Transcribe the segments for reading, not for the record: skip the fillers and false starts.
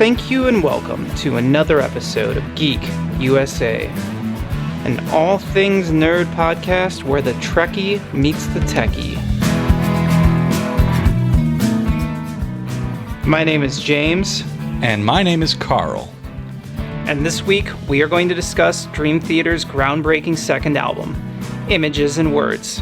Thank you and welcome to another episode of Geek USA, an all things nerd podcast where the Trekkie meets the Techie. My name is James. And my name is Carl. And this week we are going to discuss Dream.Theater's groundbreaking second album, Images and Words.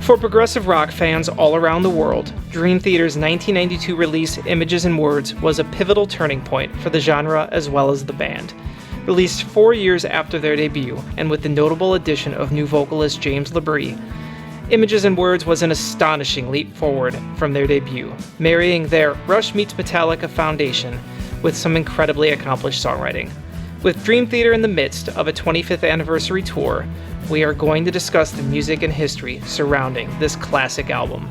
For progressive rock fans all around the world, Dream.Theater's 1992 release Images and Words was a pivotal turning point for the genre as well as the band. Released 4 years after their debut, and with the notable addition of new vocalist James LaBrie, Images and Words was an astonishing leap forward from their debut, marrying their Rush meets Metallica foundation with some incredibly accomplished songwriting. With Dream.Theater in the midst of a 25th anniversary tour, we are going to discuss the music and history surrounding this classic album.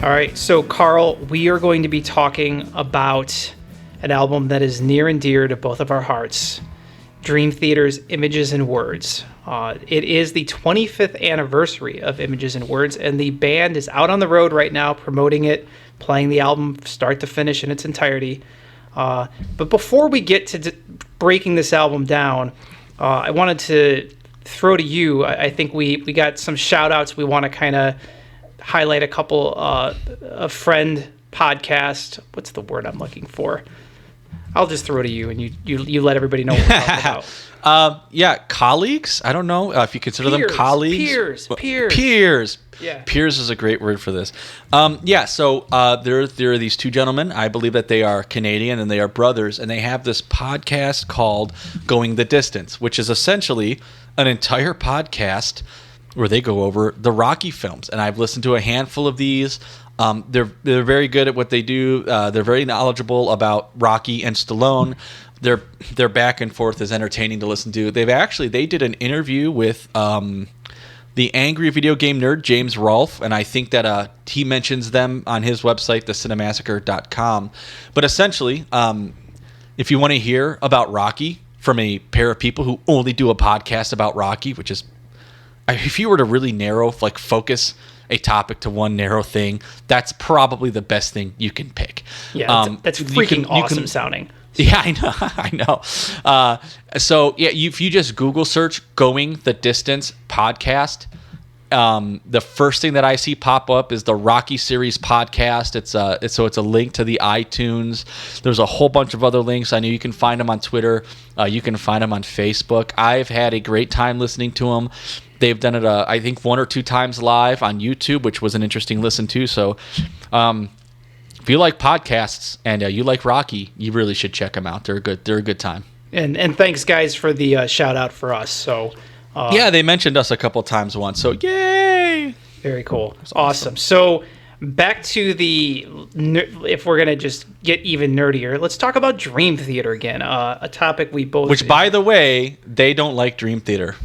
All right, so Carl, we are going to be talking about an album that is near and dear to both of our hearts. Dream.Theater's Images and Words. It is the 25th anniversary of Images and Words, and the band is out on the road right now promoting it, playing the album start to finish in its entirety. But before we get to breaking this album down, I wanted to throw to you. I think we got some shout-outs. We want to kind of highlight a couple a friend podcast. What's the word I'm looking for? I'll just throw it to you, and you let everybody know what we're talking about. Colleagues. I don't know if you consider them colleagues. Peers. Yeah. Peers is a great word for this. So there are these two gentlemen. I believe that they are Canadian and they are brothers, and they have this podcast called Going the Distance, which is essentially an entire podcast where they go over the Rocky films. And I've listened to a handful of these. They're very good at what they do. They're very knowledgeable about Rocky and Stallone. Their back and forth is entertaining to listen to. They did an interview with the angry video game nerd James Rolfe, and I think that he mentions them on his website, thecinemamassacre.com. But essentially, if you want to hear about Rocky from a pair of people who only do a podcast about Rocky, which is, if you were to really focus a topic to one narrow thing, that's probably the best thing you can pick. Yeah, that's freaking awesome sounding. Yeah, I know. If you just Google search "Going the Distance" podcast, the first thing that I see pop up is the Rocky series podcast. It's a link to the iTunes. There's a whole bunch of other links. I know you can find them on Twitter. You can find them on Facebook. I've had a great time listening to them. They've done it, I think, 1 or 2 times live on YouTube, which was an interesting listen too. So, if you like podcasts and you like Rocky, you really should check them out. They're good. They're a good time. And thanks, guys, for the shout out for us. So, they mentioned us a couple times once. So, yay! Very cool. Awesome. So, back to if we're gonna just get even nerdier, let's talk about Dream.Theater again. A topic we both. Which, by the way, they don't like Dream.Theater.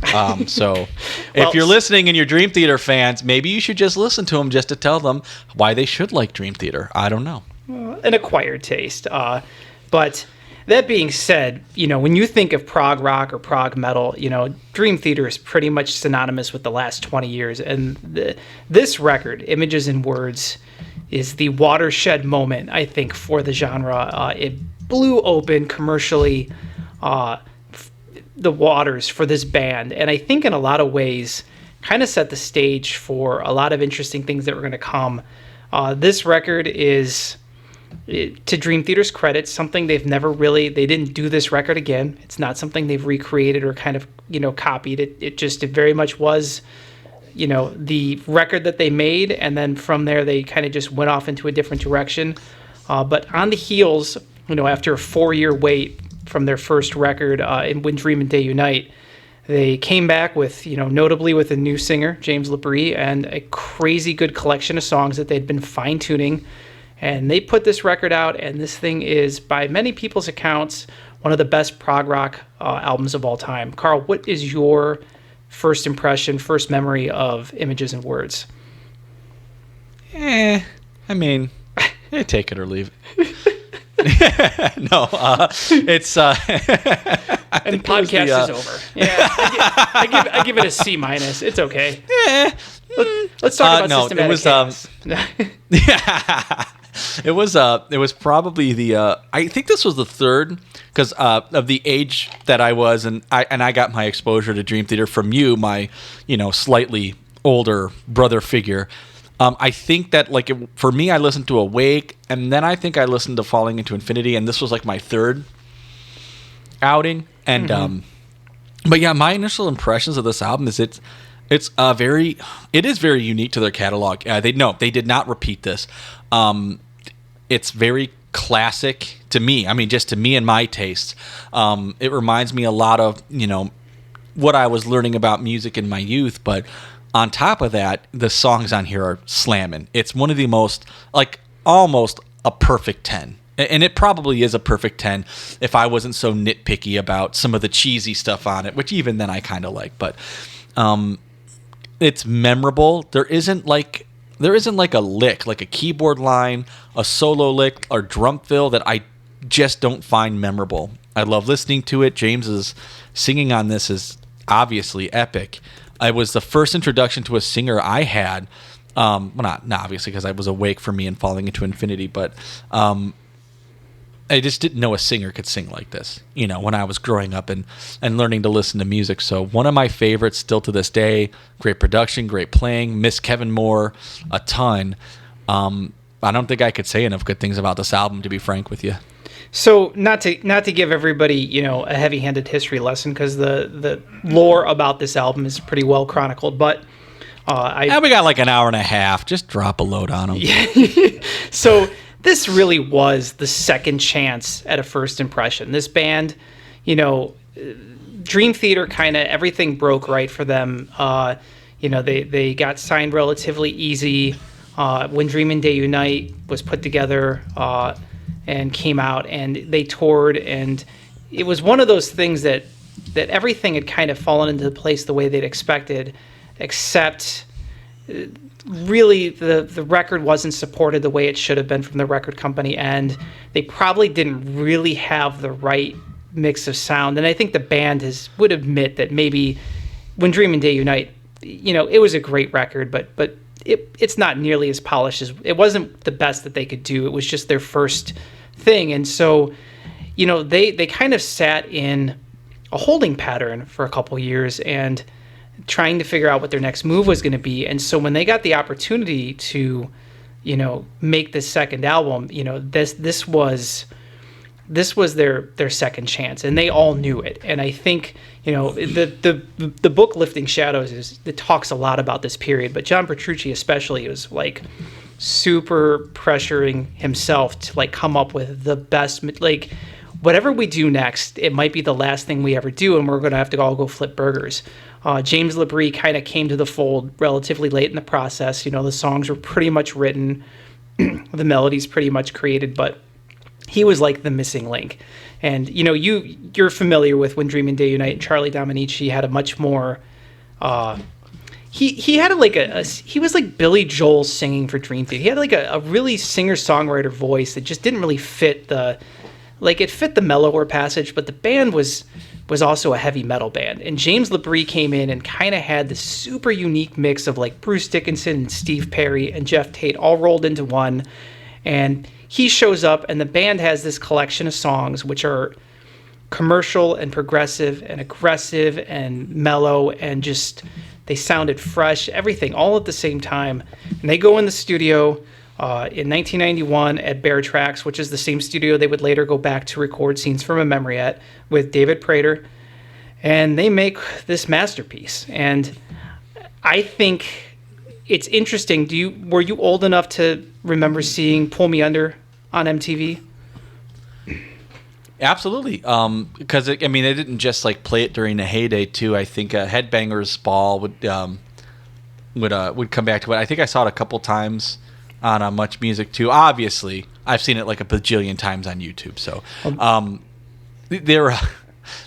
So, if you're listening and you're Dream.Theater fans, maybe you should just listen to them just to tell them why they should like Dream.Theater. I don't know. An acquired taste. But that being said, when you think of prog rock or prog metal, Dream.Theater is pretty much synonymous with the last 20 years. And this record, Images and Words, is the watershed moment, I think, for the genre. It blew open commercially the waters for this band. And I think in a lot of ways kind of set the stage for a lot of interesting things that were going to come. This record is, to Dream.Theater's credit, something they didn't do this record again. It's not something they've recreated or kind of, copied. It very much was, the record that they made, and then from there they kind of just went off into a different direction. But on the heels, after a 4-year wait from their first record, When Dream and Day Unite, they came back with, notably with a new singer, James LaBrie, and a crazy good collection of songs that they'd been fine-tuning. And they put this record out, and this thing is, by many people's accounts, one of the best prog rock albums of all time. Carl, what is your first impression, first memory of Images and Words? I mean, take it or leave it. No, it's and podcast is over. Yeah, I give it a C-. It's okay. Let's talk about systematic chaos. It was probably the I think this was the third, because of the age that I was, and I got my exposure to Dream Theater from you, my slightly older brother figure. I think that for me, I listened to Awake, and then I think I listened to Falling Into Infinity, and this was like my third outing. And but yeah, my initial impressions of this album is it is very unique to their catalog. They did not repeat this. It's very classic to me. I mean, just to me and my tastes. It reminds me a lot of what I was learning about music in my youth, but on top of that, the songs on here are slamming. It's one of the most, almost a perfect 10. And it probably is a perfect 10 if I wasn't so nitpicky about some of the cheesy stuff on it, which even then I kind of like. But it's memorable. There isn't like a lick, like a keyboard line, a solo lick, or drum fill that I just don't find memorable. I love listening to it. James's singing on this is obviously epic. It was the first introduction to a singer I had. Well, not obviously, because I was Awake for me and Falling Into Infinity, but I just didn't know a singer could sing like this, when I was growing up and learning to listen to music. So one of my favorites still to this day. Great production, great playing. Miss Kevin Moore a ton. I don't think I could say enough good things about this album, to be frank with you. So not to give everybody a heavy-handed history lesson, because the lore about this album is pretty well chronicled, but we got like an hour and a half. Just drop a load on them. Yeah. So this really was the second chance at a first impression. This band, Dream Theater, kind of everything broke right for them. They got signed relatively easy. When Dream and Day Unite was put together and came out, and they toured, and it was one of those things that everything had kind of fallen into place the way they'd expected, except really the record wasn't supported the way it should have been from the record company, and they probably didn't really have the right mix of sound. And I think the band would admit that maybe when Dream and Day Unite, it was a great record, but it's not nearly as polished as it wasn't the best that they could do. It was just their first thing, and so they kind of sat in a holding pattern for a couple years and trying to figure out what their next move was going to be. And so when they got the opportunity to make this second album, this was their second chance, and they all knew it. And I think the book Lifting Shadows it talks a lot about this period, but John Petrucci especially was like super pressuring himself to come up with the best, whatever we do next, it might be the last thing we ever do, and we're going to have to all go flip burgers. James Labrie kind of came to the fold relatively late in the process. The songs were pretty much written, the melodies pretty much created, but he was like the missing link. And you're familiar with when Dream and Day Unite and Charlie Dominici had a much more he had he was like Billy Joel singing for Dream Theater. He had a really singer-songwriter voice that just didn't really fit it fit the mellower passage, but the band was also a heavy metal band. And James Labrie came in and kind of had this super unique mix of Bruce Dickinson and Steve Perry and Jeff Tate all rolled into one. And he shows up, and the band has this collection of songs which are commercial and progressive and aggressive and mellow, and just they sounded fresh, everything all at the same time. And they go in the studio in 1991 at Bear Tracks, which is the same studio they would later go back to record Scenes from a Memory at with David Prater, and they make this masterpiece. And I think it's interesting. Were you old enough to remember seeing Pull Me Under on MTV? Absolutely, because they didn't just play it during the heyday too. I think Headbangers Ball would come back to it. I think I saw it a couple times on Much Music too. Obviously, I've seen it a bajillion times on YouTube. So, the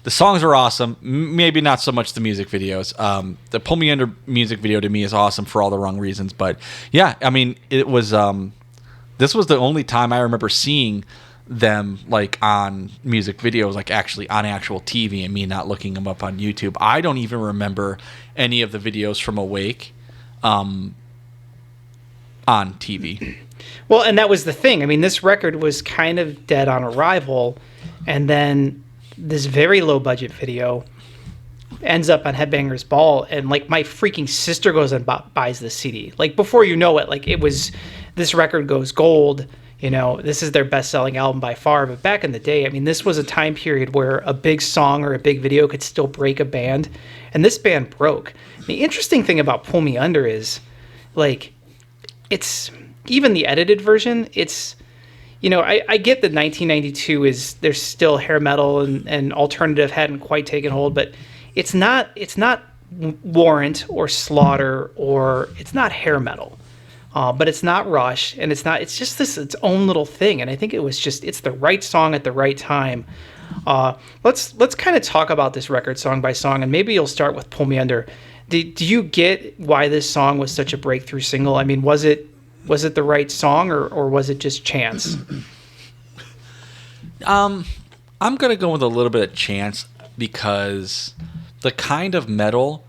songs are awesome. Maybe not so much the music videos. The Pull Me Under music video to me is awesome for all the wrong reasons. But yeah, I mean, it was. This was the only time I remember seeing them like on music videos, like actually on actual TV, and me not looking them up on YouTube. I don't even remember any of the videos from Awake on TV. Well, and that was the thing. I mean, this record was kind of dead on arrival, and then this very low budget video ends up on Headbangers Ball, and like my freaking sister goes and buys the CD. Like before you know it, like it was, this record goes gold. You know, this is their best-selling album by far. But back in the day, I mean, this was a time period where a big song or a big video could still break a band, and this band broke. The interesting thing about Pull Me Under is, like, it's even the edited version. It's, you know, I get that 1992 is, there's still hair metal and alternative hadn't quite taken hold, but it's not Warrant or Slaughter, or it's not hair metal. But it's not Rush, and it's just its own little thing. And I think it's the right song at the right time. Let's kind of talk about this record song by song, and maybe you'll start with Pull Me Under. Do you get why this song was such a breakthrough single? I mean, was it the right song, or was it just chance? I'm gonna go with a little bit of chance, because the kind of metal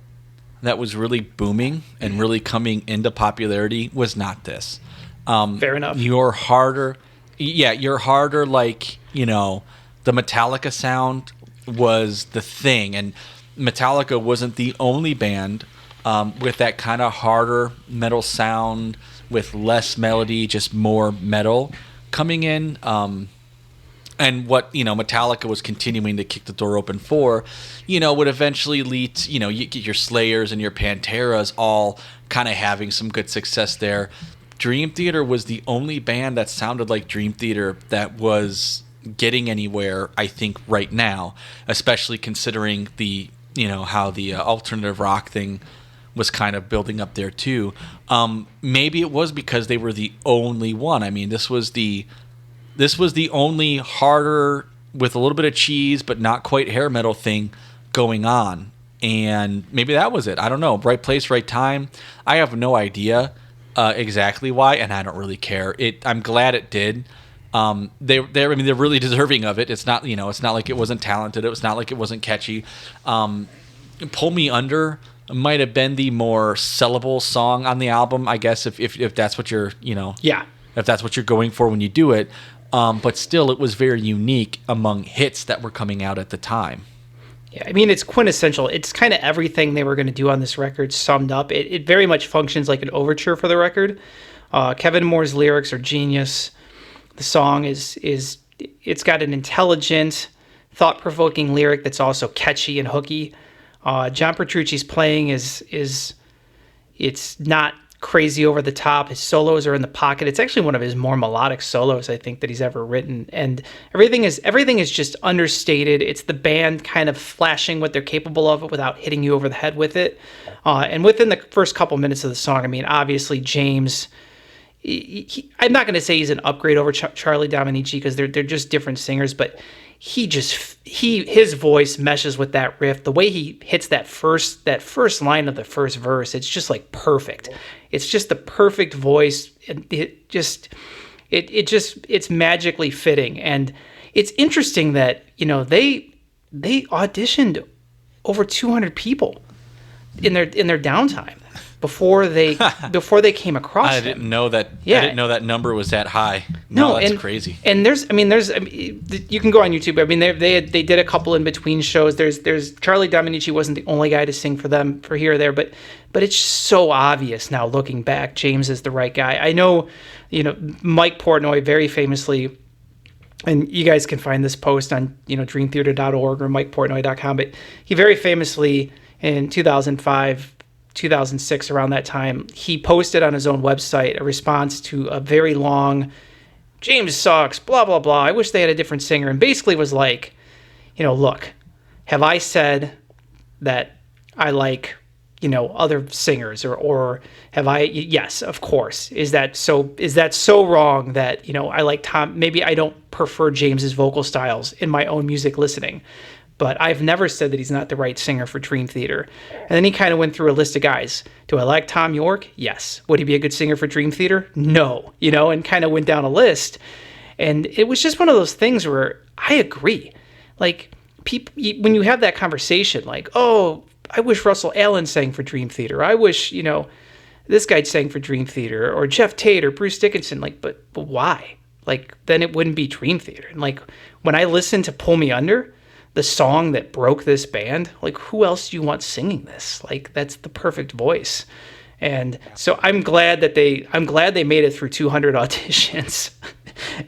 that was really booming and really coming into popularity was not this. Fair enough. You're harder, like, you know, the Metallica sound was the thing, and Metallica wasn't the only band with that kind of harder metal sound with less melody, just more metal coming in. And what, you know, Metallica was continuing to kick the door open for, you know, would eventually lead to, you know, you get your Slayers and your Panteras all kind of having some good success there. Dream Theater was the only band that sounded like Dream Theater that was getting anywhere, I think, right now, especially considering the, you know, how the alternative rock thing was kind of building up there too. Maybe it was because they were the only one. I mean, this was the only harder, with a little bit of cheese but not quite hair metal thing going on. And maybe that was it. I don't know. Right place, right time. I have no idea exactly why, and I don't really care. I'm glad it did. They're really deserving of it. It's not, you know, it's not like it wasn't talented. It was not like it wasn't catchy. Pull Me Under might have been the more sellable song on the album, I guess, if that's what you're, you know. Yeah. If that's what you're going for when you do it. But still, it was very unique among hits that were coming out at the time. Yeah, I mean, it's quintessential. It's kind of everything they were going to do on this record summed up. It very much functions like an overture for the record. Kevin Moore's lyrics are genius. The song it's got an intelligent, thought-provoking lyric that's also catchy and hooky. John Petrucci's playing it's not crazy over the top. His solos are in the pocket. It's actually one of his more melodic solos, I think, that he's ever written. And everything is just understated. It's the band kind of flashing what they're capable of without hitting you over the head with it. And within the first couple minutes of the song, I mean, obviously James, I'm not going to say he's an upgrade over Charlie Dominici, because they're just different singers, but his voice meshes with that riff. The way he hits that first line of the first verse, it's just like perfect. It's just the perfect voice. It's magically fitting. And it's interesting that, you know, they auditioned over 200 people in their downtime before they came across I didn't know that. Yeah. I didn't know that number was that high. No, that's crazy. And there's you can go on YouTube. I mean, they did a couple in between shows. There's Charlie Dominici wasn't the only guy to sing for them for here or there, but it's so obvious now looking back. James is the right guy. I know, you know, Mike Portnoy very famously, and you guys can find this post on, you know, dreamtheater.org or mikeportnoy.com, but he very famously in 2005. 2006, around that time, he posted on his own website a response to a very long, James sucks, blah, blah, blah, I wish they had a different singer, and basically was like, you know, look, have I said that I like other singers, or have I? Yes, of course. Is that so wrong that, I like Tom? Maybe I don't prefer James's vocal styles in my own music listening, but I've never said that he's not the right singer for Dream Theater. And then he kind of went through a list of guys. Do I like Tom York? Yes. Would he be a good singer for Dream Theater? No. And kind of went down a list. And it was just one of those things where I agree. Like, people, when you have that conversation, like, oh, I wish Russell Allen sang for Dream Theater. I wish, this guy sang for Dream Theater, or Jeff Tate or Bruce Dickinson. Like, but why? Like, then it wouldn't be Dream Theater. And like, when I listened to Pull Me Under, the song that broke this band, like, who else do you want singing this? Like, that's the perfect voice. And so I'm glad they made it through 200 auditions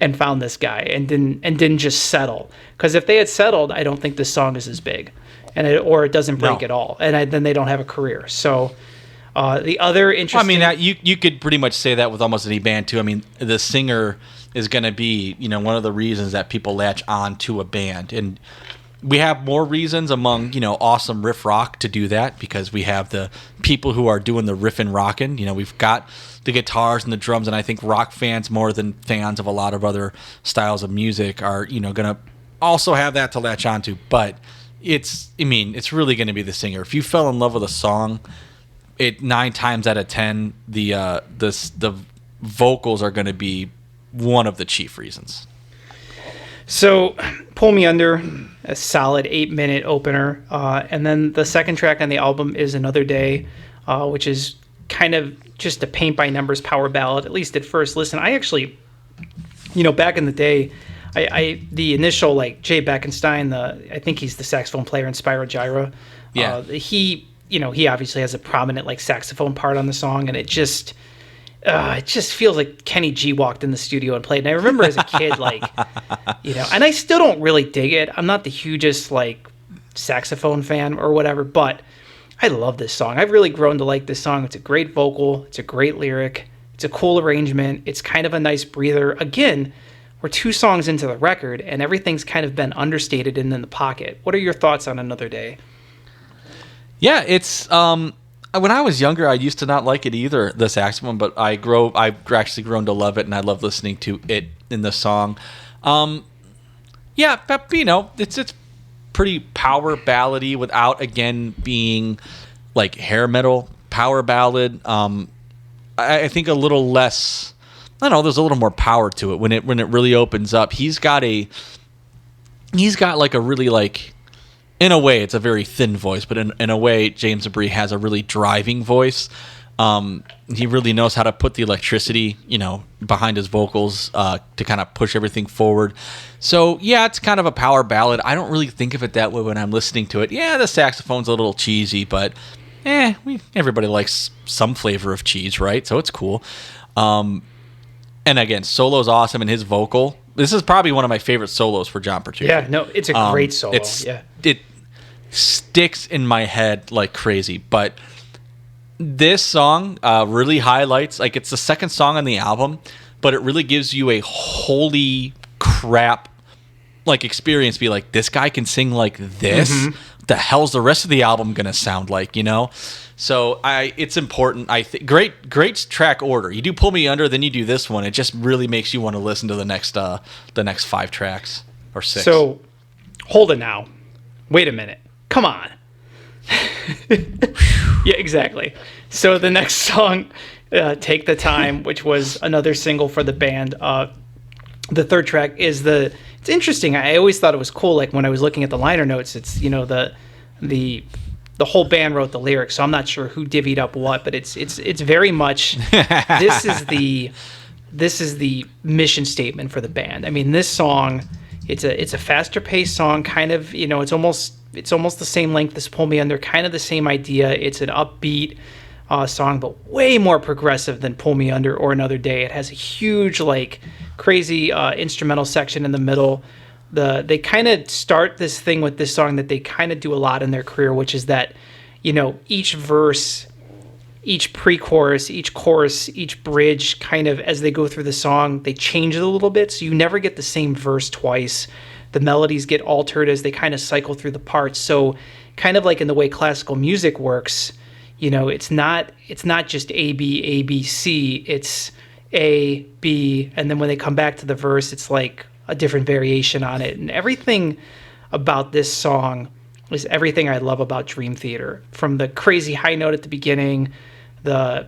and found this guy and didn't just settle. Because if they had settled, I don't think this song is as big, or it doesn't break at all, and then they don't have a career. So the other interesting, you could pretty much say that with almost any band too. I mean, the singer is going to be one of the reasons that people latch on to a band, and we have more reasons among, awesome riff rock to do that, because we have the people who are doing the riffing rocking. We've got the guitars and the drums, and I think rock fans, more than fans of a lot of other styles of music, are, going to also have that to latch onto. But it's really going to be the singer. If you fell in love with a song, 9 times out of 10, the vocals are going to be one of the chief reasons. So, Pull Me Under, a solid 8-minute opener. And then the second track on the album is Another Day, which is kind of just a paint-by-numbers power ballad, at least at first listen. I actually, back in the day, the initial, like, Jay Beckenstein, I think he's the saxophone player in Spyro Gyra. Yeah. He obviously has a prominent, like, saxophone part on the song, and it just feels like Kenny G walked in the studio and played. And I remember as a kid, like, and I still don't really dig it. I'm not the hugest, like, saxophone fan or whatever, but I love this song. I've really grown to like this song. It's a great vocal. It's a great lyric. It's a cool arrangement. It's kind of a nice breather. Again, we're 2 songs into the record, and everything's kind of been understated and in the pocket. What are your thoughts on Another Day? Yeah, it's... when I was younger, I used to not like it either, the saxophone, but I've actually grown to love it, and I love listening to it in the song. But, it's pretty power ballady without, again, being like hair metal power ballad. I think a little less, I don't know, there's a little more power to it when it really opens up. He's got like a really, like, in a way, it's a very thin voice, but in a way, James Labrie has a really driving voice. He really knows how to put the electricity, behind his vocals to kind of push everything forward. So, yeah, it's kind of a power ballad. I don't really think of it that way when I'm listening to it. Yeah, the saxophone's a little cheesy, but everybody likes some flavor of cheese, right? So it's cool. And again, solo's awesome, and his vocal. This is probably one of my favorite solos for John Petrucci. Yeah, no, it's a great solo. It sticks in my head like crazy. But this song really highlights, like, it's the second song on the album, but it really gives you a holy crap, like, experience. Be like, this guy can sing like this. Mm-hmm. What the hell's the rest of the album gonna sound like? So it's important. I think great track order. You do Pull Me Under, then you do this one. It just really makes you want to listen to the next 5 tracks or 6. So hold it now. Wait a minute. Come on. Yeah, exactly. So the next song, Take the Time, which was another single for the band. The third track is it's interesting. I always thought it was cool. Like, when I was looking at the liner notes, it's, the whole band wrote the lyrics, so I'm not sure who divvied up what, but it's very much this is the mission statement for the band. I mean, this song, it's a faster paced song, kind of, it's almost the same length as Pull Me Under, kind of the same idea. It's an upbeat song, but way more progressive than Pull Me Under or Another Day. It has a huge, like, crazy instrumental section in the middle. They kind of start this thing with this song that they kind of do a lot in their career, which is that, each verse, each pre-chorus, each chorus, each bridge, kind of, as they go through the song, they change it a little bit, so you never get the same verse twice. The melodies get altered as they kind of cycle through the parts. So kind of like in the way classical music works, it's not just A, B, A, B, C. It's A, B, and then when they come back to the verse, it's like a different variation on it. And everything about this song is everything I love about Dream Theater. From the crazy high note at the beginning, the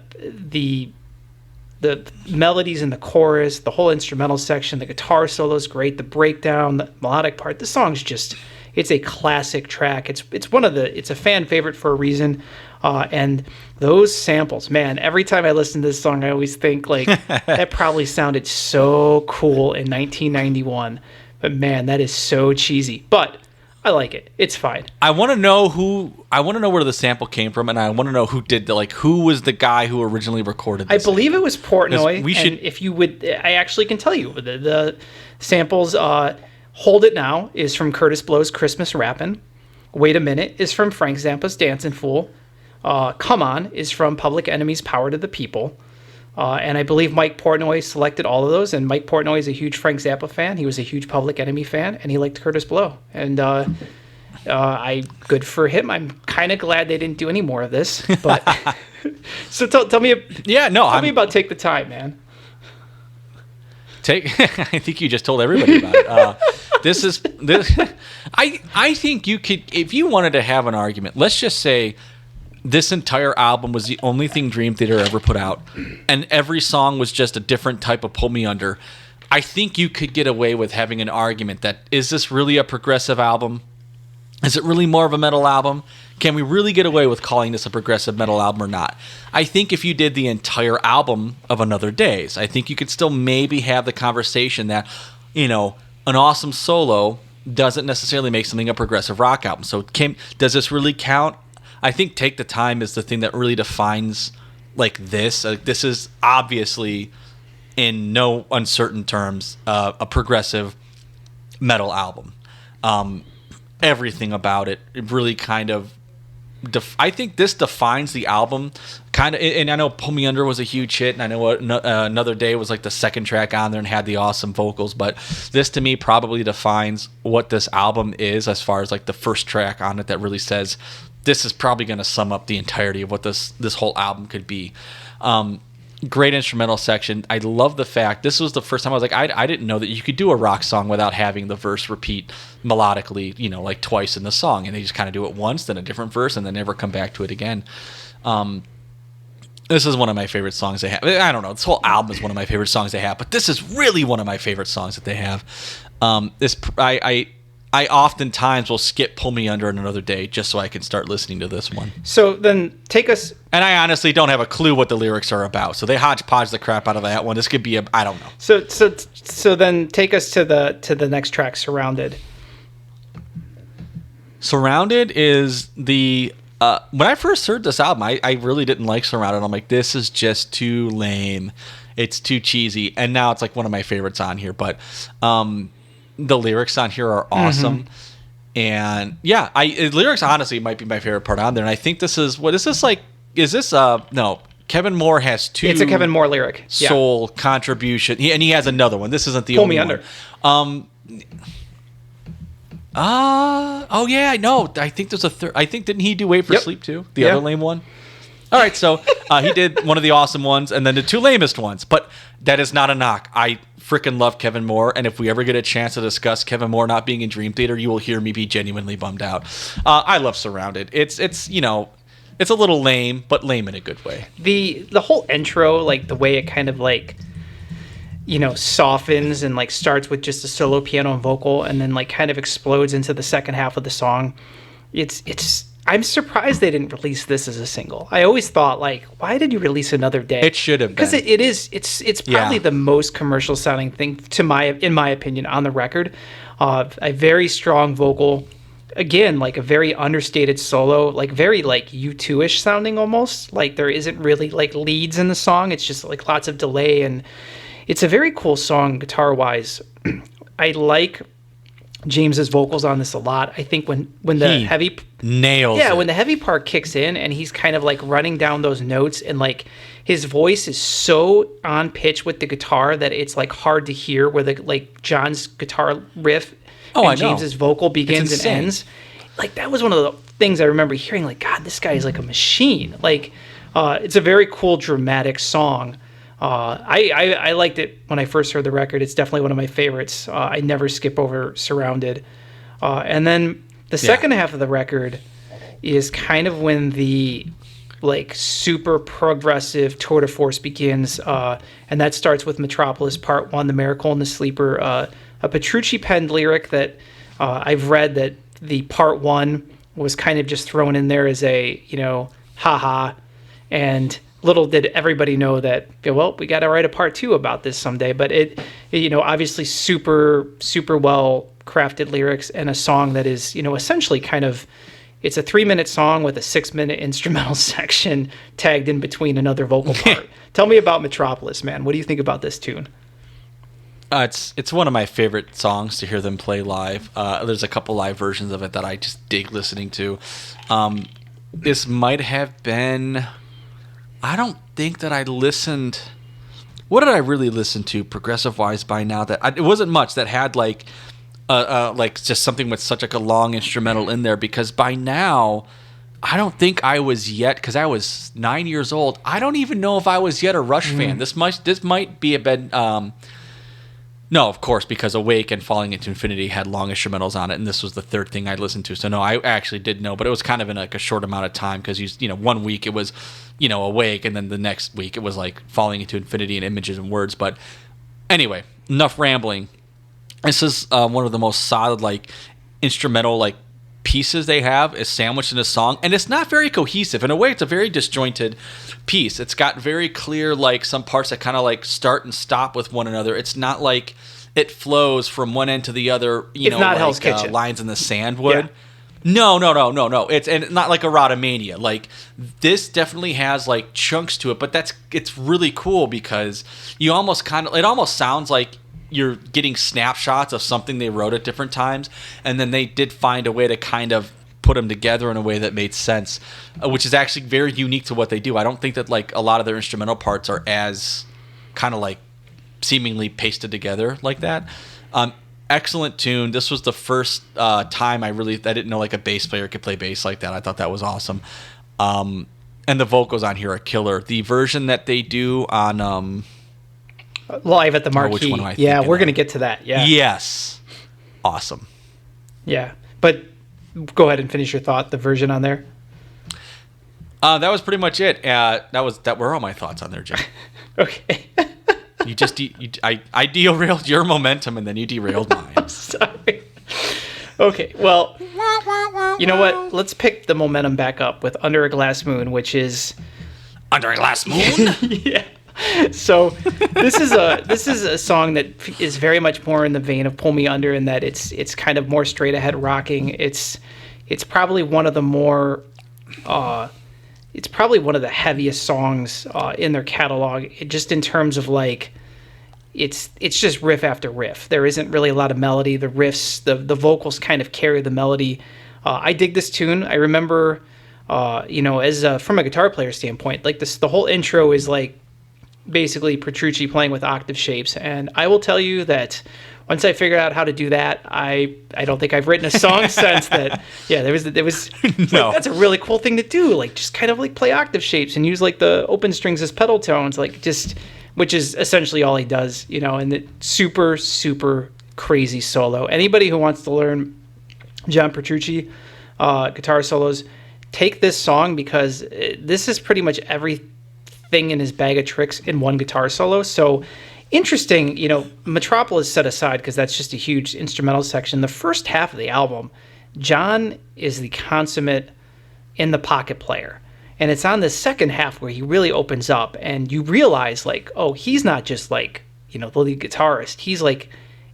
melodies in the chorus, the whole instrumental section, the guitar solo is great, the breakdown, the melodic part. The song's just, it's a classic track. It's a fan favorite for a reason. And those samples, man, every time I listen to this song, I always think like that probably sounded so cool in 1991. But man, that is so cheesy. But I like it. It's fine. I want to know where the sample came from, and I want to know who was the guy who originally recorded this. I believe it was Portnoy. And if you would, I actually can tell you the samples. Hold It Now is from Curtis Blow's Christmas Rappin'. Wait a Minute is from Frank Zappa's Dancin' Fool. Come On is from Public Enemy's Power to the People. And I believe Mike Portnoy selected all of those. And Mike Portnoy is a huge Frank Zappa fan. He was a huge Public Enemy fan, and he liked Curtis Blow. And good for him. I'm kind of glad they didn't do any more of this. But so tell me. Tell me about Take the Time, man. I think you just told everybody about it. This. I think you could, if you wanted to have an argument. Let's just say this entire album was the only thing Dream Theater ever put out, and every song was just a different type of Pull Me Under. I think you could get away with having an argument that, is this really a progressive album? Is it really more of a metal album? Can we really get away with calling this a progressive metal album or not? I think if you did the entire album of Another Days, I think you could still maybe have the conversation that, an awesome solo doesn't necessarily make something a progressive rock album. So does this really count? I think Take the Time is the thing that really defines this. This is obviously, in no uncertain terms, a progressive metal album. Everything about it really kind of, I think this defines the album. Kind of, and I know Pull Me Under was a huge hit, and I know Another Day was like the second track on there and had the awesome vocals, but this to me probably defines what this album is, as far as like the first track on it that really says, this is probably going to sum up the entirety of what this whole album could be. Great instrumental section. I love the fact this was the first time I was like, I didn't know that you could do a rock song without having the verse repeat melodically, like twice in the song, and they just kind of do it once, then a different verse, and then never come back to it again. This is one of my favorite songs they have. I don't know, this whole album is one of my favorite songs they have, but this is really one of my favorite songs that they have. I oftentimes will skip Pull Me Under Another Day just so I can start listening to this one. So then take us... And I honestly don't have a clue what the lyrics are about, so they hodgepodge the crap out of that one. This could be I don't know. So then take us to the next track, Surrounded. Surrounded is the... when I first heard this album, I really didn't like Surrounded. I'm like, this is just too lame. It's too cheesy. And now it's like one of my favorites on here, but... the lyrics on here are awesome. Mm-hmm. And yeah, lyrics honestly might be my favorite part on there. And I think this is, what is this like? Is this, no, Kevin Moore has two. It's a Kevin Moore lyric. Soul contribution. And he has another one. This isn't the only one. Pull Me Under. Oh yeah, I know. I think there's a third. I think, didn't he do Wait for Sleep too? The other lame one? All right, so he did one of the awesome ones and then the two lamest ones. But that is not a knock. I freaking love Kevin Moore, and if we ever get a chance to discuss Kevin Moore not being in Dream Theater, you will hear me be genuinely bummed out. I love Surrounded. It's it's a little lame, but lame in a good way. The whole intro, like the way it kind of like softens and like starts with just a solo piano and vocal, and then like kind of explodes into the second half of the song. I'm surprised they didn't release this as a single. I always thought, like, why did you release Another Day? It should have been. Because it's probably the most commercial sounding thing in my opinion on the record. A very strong vocal, again, like a very understated solo, like very like U2-ish sounding almost. Like there isn't really like leads in the song. It's just like lots of delay, and it's a very cool song guitar wise. I like James's vocals on this a lot. I think when the heavy nails when the heavy part kicks in and he's kind of like running down those notes, and like his voice is so on pitch with the guitar that it's like hard to hear where the like John's guitar riff and James's vocal begins and ends. Like that was one of the things I remember hearing, like, God, this guy is like a machine. Like, it's a very cool, dramatic song. I liked it when I first heard the record. It's definitely one of my favorites. I never skip over Surrounded. And then the second half of the record is kind of when the like super progressive tour de force begins, and that starts with Metropolis Part 1, The Miracle and the Sleeper, a Petrucci penned lyric that I've read that the Part 1 was kind of just thrown in there as a, haha, and little did everybody know that, well, we got to write a Part 2 about this someday. But it obviously super, super well crafted lyrics and a song that is, essentially kind of, it's a 3-minute song with a 6-minute instrumental section tagged in between another vocal part. Tell me about Metropolis, man. What do you think about this tune? It's one of my favorite songs to hear them play live. There's a couple live versions of it that I just dig listening to. This might have been... I don't think that I listened... What did I really listen to progressive-wise by now? It wasn't much that had like just something with such like a long instrumental in there, because by now I don't think I was yet, because I was 9 years old. I don't even know if I was yet a Rush fan. This might be a bit... no, of course, because Awake and Falling Into Infinity had long instrumentals on it, and this was the third thing I listened to. So no, I actually did know, but it was kind of in like a short amount of time, because 1 week it was Awake, and then the next week it was like Falling Into Infinity and Images and Words. But anyway, enough rambling. This is one of the most solid like instrumental like pieces they have is sandwiched in a song, and it's not very cohesive. In a way, it's a very disjointed piece. It's got very clear like some parts that kind of like start and stop with one another. It's not like it flows from one end to the other, it's not like Hell's Kitchen. Lines in the Sand would. Yeah. No. It's and not like Erotomania. Like this definitely has like chunks to it, but it's really cool because it almost sounds like you're getting snapshots of something they wrote at different times, and then they did find a way to kind of put them together in a way that made sense, which is actually very unique to what they do. I don't think that like a lot of their instrumental parts are as kind of like seemingly pasted together like that. Excellent tune. This was the first time I didn't know like a bass player could play bass like that. I thought that was awesome. And the vocals on here are killer. The version that they do on Live at the Marquee. Which one am I yeah, we're going to get to that. Yeah. Yes. Awesome. Yeah. But go ahead and finish your thought, the version on there. That was pretty much it. That were all my thoughts on there, Jim. Okay. I derailed your momentum, and then you derailed mine. I'm sorry. Okay, well, you know what? Let's pick the momentum back up with Under a Glass Moon, which is... Under a Glass Moon? Yeah. So this is a song that is very much more in the vein of Pull Me Under, in that it's kind of more straight ahead rocking. It's probably one of the more it's probably one of the heaviest songs in their catalog, just in terms of like it's just riff after riff. There isn't really a lot of melody. The riffs, the vocals kind of carry the melody. I dig this tune. I remember as from a guitar player standpoint, like the whole intro is like basically Petrucci playing with octave shapes, and I will tell you that once I figured out how to do that, I don't think I've written a song since that. Yeah, there was no. That's a really cool thing to do, like just kind of like play octave shapes and use like the open strings as pedal tones, like just, which is essentially all he does, and the super, super crazy solo. Anybody who wants to learn John Petrucci guitar solos, take this song, because this is pretty much everything in his bag of tricks in one guitar solo. So interesting, Metropolis set aside, because that's just a huge instrumental section. The first half of the album, John is the consummate in the pocket player, and it's on the second half where he really opens up, and you realize like, oh, he's not just like the lead guitarist, he's like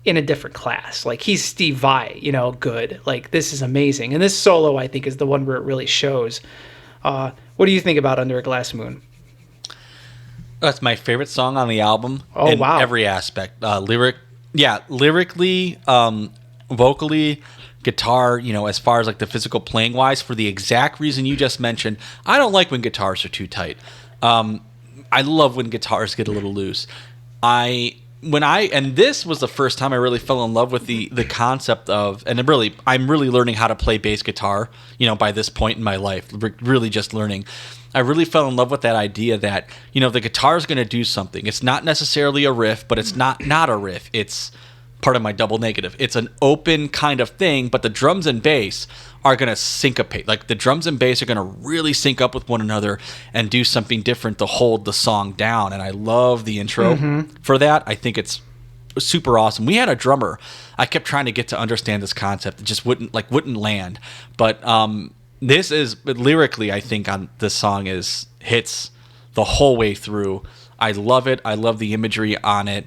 in a different class. Like he's Steve Vai, good. Like this is amazing, and this solo I think is the one where it really shows. What do you think about Under a Glass Moon? That's my favorite song on the album. Oh, in wow. every aspect. Lyrically, vocally, guitar, as far as like the physical playing wise, for the exact reason you just mentioned. I don't like when guitars are too tight. I love when guitars get a little loose. I this was the first time I really fell in love with the concept of, and I'm really learning how to play bass guitar, by this point in my life, really just learning. I really fell in love with that idea that, the guitar is going to do something. It's not necessarily a riff, but it's not a riff. It's part of my double negative. It's an open kind of thing, but the drums and bass are going to syncopate. Like the drums and bass are going to really sync up with one another and do something different to hold the song down. And I love the intro for that. I think it's super awesome. We had a drummer. I kept trying to get to understand this concept. It just wouldn't land. But this is lyrically, I think on this song hits the whole way through. I love it. I love the imagery on it.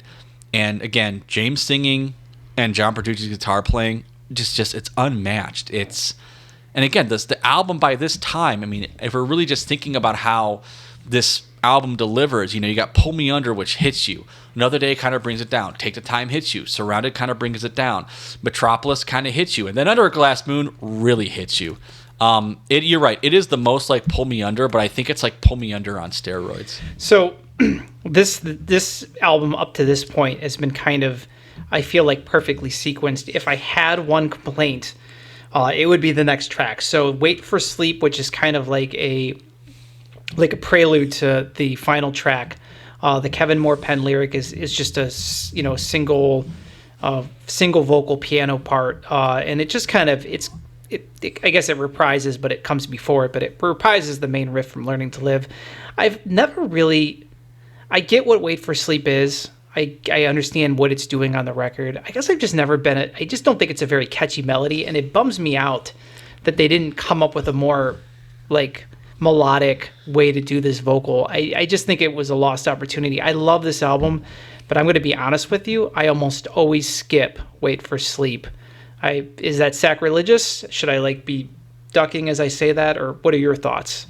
And again, James singing and John Petrucci's guitar playing, just it's unmatched. And again, the album by this time, I mean, if we're really just thinking about how this album delivers, you got Pull Me Under, which hits you. Another Day kind of brings it down. Take the Time hits you. Surrounded kind of brings it down. Metropolis kind of hits you. And then Under a Glass Moon really hits you. You're right. It is the most like Pull Me Under, but I think it's like Pull Me Under on steroids. So this album up to this point has been kind of, I feel like, perfectly sequenced. If I had one complaint, it would be the next track. So Wait for Sleep, which is kind of like a prelude to the final track. The Kevin Moore pen lyric is just a single vocal piano part, and it just kind of I guess it reprises, but it comes before it. But it reprises the main riff from Learning to Live. I've never really. I get what Wait for Sleep is. I understand what it's doing on the record. I guess I've just never been I just don't think it's a very catchy melody, and it bums me out that they didn't come up with a more melodic way to do this vocal. I just think it was a lost opportunity. I love this album, but I'm going to be honest with you. I almost always skip Wait for Sleep. Is that sacrilegious? Should I be ducking as I say that, or what are your thoughts?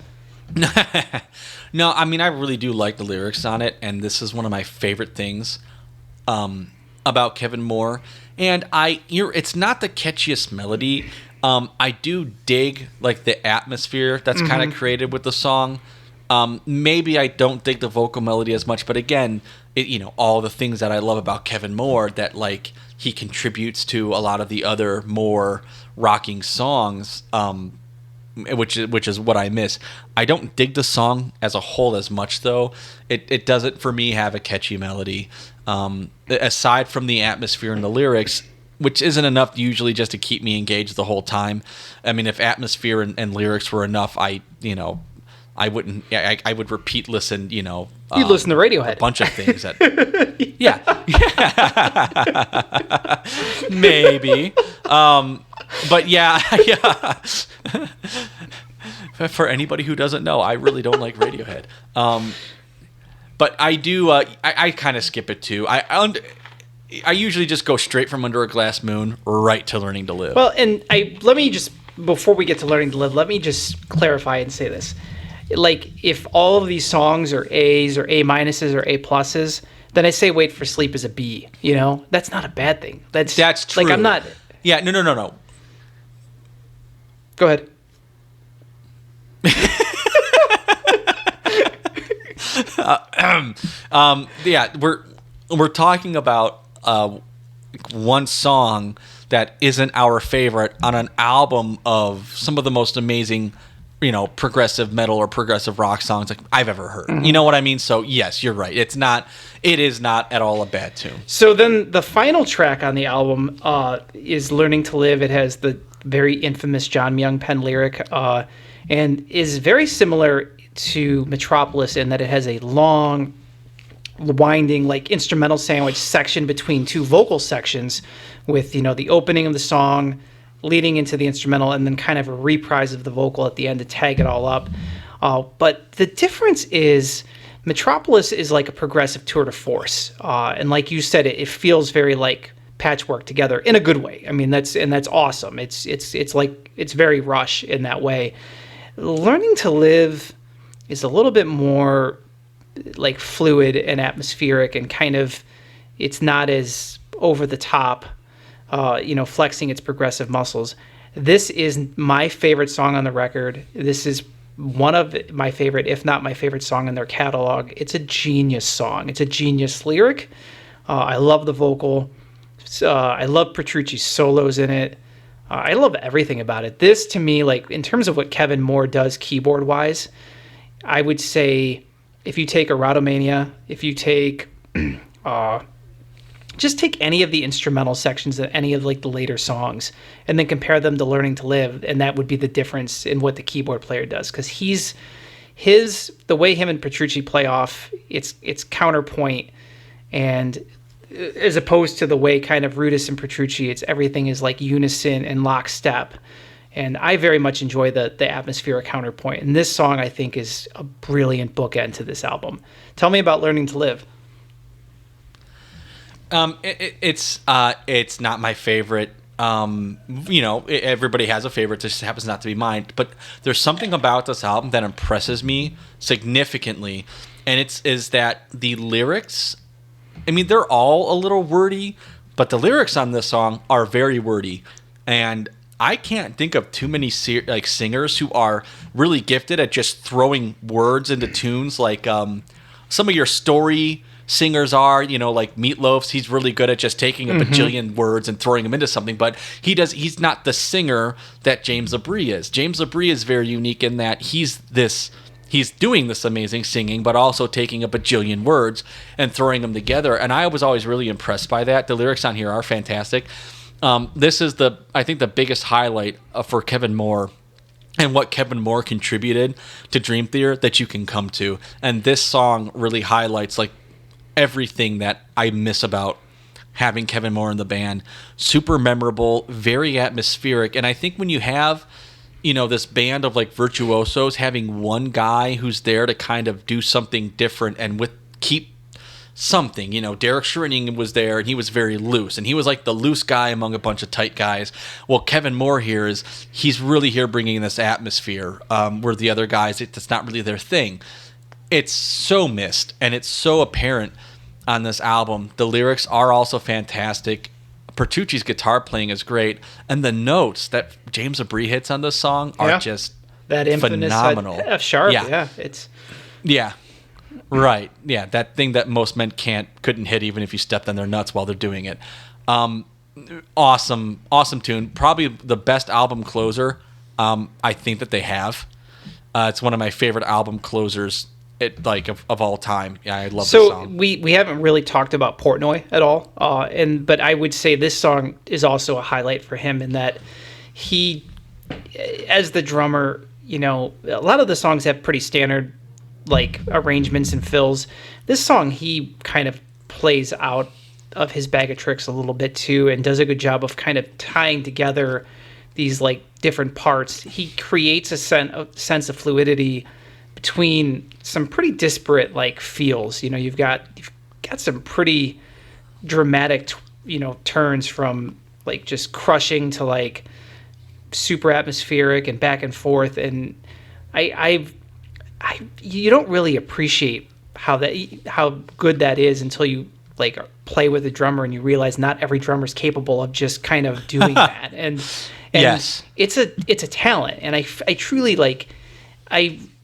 No, I mean, I really do like the lyrics on it, and this is one of my favorite things about Kevin Moore. And it's not the catchiest melody. I do dig the atmosphere that's kind of created with the song. Maybe I don't dig the vocal melody as much, but again, all the things that I love about Kevin Moore that he contributes to a lot of the other more rocking songs. Which is what I miss. I don't dig the song as a whole as much, though. It doesn't, for me, have a catchy melody. Aside from the atmosphere and the lyrics, which isn't enough usually just to keep me engaged the whole time. I mean, if atmosphere and lyrics were enough, I wouldn't. I would repeat listen. You'd listen to Radiohead. A bunch of things. That, yeah. Maybe. But yeah. For anybody who doesn't know, I really don't like Radiohead. But I do. I kind of skip it too. I usually just go straight from Under a Glass Moon right to Learning to Live. Well, and let me just, before we get to Learning to Live, let me just clarify and say this. If all of these songs are A's or A minuses or A pluses, then I say Wait for Sleep is a B. That's not a bad thing. That's true. I'm not. Yeah. No. Go ahead. Yeah, we're talking about one song that isn't our favorite on an album of some of the most amazing, progressive metal or progressive rock songs I've ever heard. Mm-hmm. You know what I mean? So yes, you're right. It is not at all a bad tune. So then the final track on the album is Learning to Live. It has the very infamous John Myung pen lyric, and is very similar to Metropolis in that it has a long, winding, instrumental sandwich section between two vocal sections with, the opening of the song leading into the instrumental and then kind of a reprise of the vocal at the end to tag it all up. But the difference is Metropolis is like a progressive tour de force. And like you said, it feels very patchwork together in a good way. I mean, that's awesome. It's very Rush in that way. Learning to Live is a little bit more fluid and atmospheric and kind of, it's not as over the top, flexing its progressive muscles. This is my favorite song on the record. This is one of my favorite, if not my favorite song in their catalog. It's a genius song. It's a genius lyric. I love the vocal. I love Petrucci's solos in it. I love everything about it. This, to me, like in terms of what Kevin Moore does keyboard-wise, I would say if you take Erotomania, if you take just take any of the instrumental sections of any of like the later songs and then compare them to Learning to Live, and that would be the difference in what the keyboard player does, because the way him and Petrucci play off, it's counterpoint, and as opposed to the way kind of Rudess and Petrucci, it's everything is like unison and lockstep. And I very much enjoy the atmospheric counterpoint. And this song, I think, is a brilliant bookend to this album. Tell me about Learning to Live. It's not my favorite. Everybody has a favorite. It just happens not to be mine. But there's something about this album that impresses me significantly, and is that the lyrics. I mean, they're all a little wordy, but the lyrics on this song are very wordy, and I can't think of too many singers who are really gifted at just throwing words into tunes like some of your story singers are, like Meatloaf. He's really good at just taking a bajillion words and throwing them into something, but he's not the singer that James Labrie is. James Labrie is very unique in that he's doing this amazing singing, but also taking a bajillion words and throwing them together. And I was always really impressed by that. The lyrics on here are fantastic. This is I think the biggest highlight for Kevin Moore and what Kevin Moore contributed to Dream Theater that you can come to. And this song really highlights like everything that I miss about having Kevin Moore in the band. Super memorable, very atmospheric. And I think when you have, this band of like virtuosos, having one guy who's there to kind of do something different and keep something, Derek Schrinning was there and he was very loose, and he was like the loose guy among a bunch of tight guys. Well, Kevin Moore here he's really here bringing this atmosphere where the other guys, it's not really their thing. It's so missed, and it's so apparent on this album. The lyrics are also fantastic. Petrucci's guitar playing is great, and the notes that James Labrie hits on this song are just that phenomenal. F sharp, it's right, yeah, that thing that most men couldn't hit even if you stepped on their nuts while they're doing it. Awesome tune. Probably the best album closer I think that they have. It's one of my favorite album closers of all time. Yeah, I love this song. So we haven't really talked about Portnoy at all, but I would say this song is also a highlight for him in that he, as the drummer, a lot of the songs have pretty standard like arrangements and fills. This song he kind of plays out of his bag of tricks a little bit too, and does a good job of kind of tying together these like different parts. He creates a sense of fluidity between some pretty disparate like feels. You've got some pretty dramatic turns from like just crushing to like super atmospheric and back and forth, and you don't really appreciate how good that is until you like play with a drummer and you realize not every drummer is capable of just kind of doing that. And yes, it's a talent, and I truly like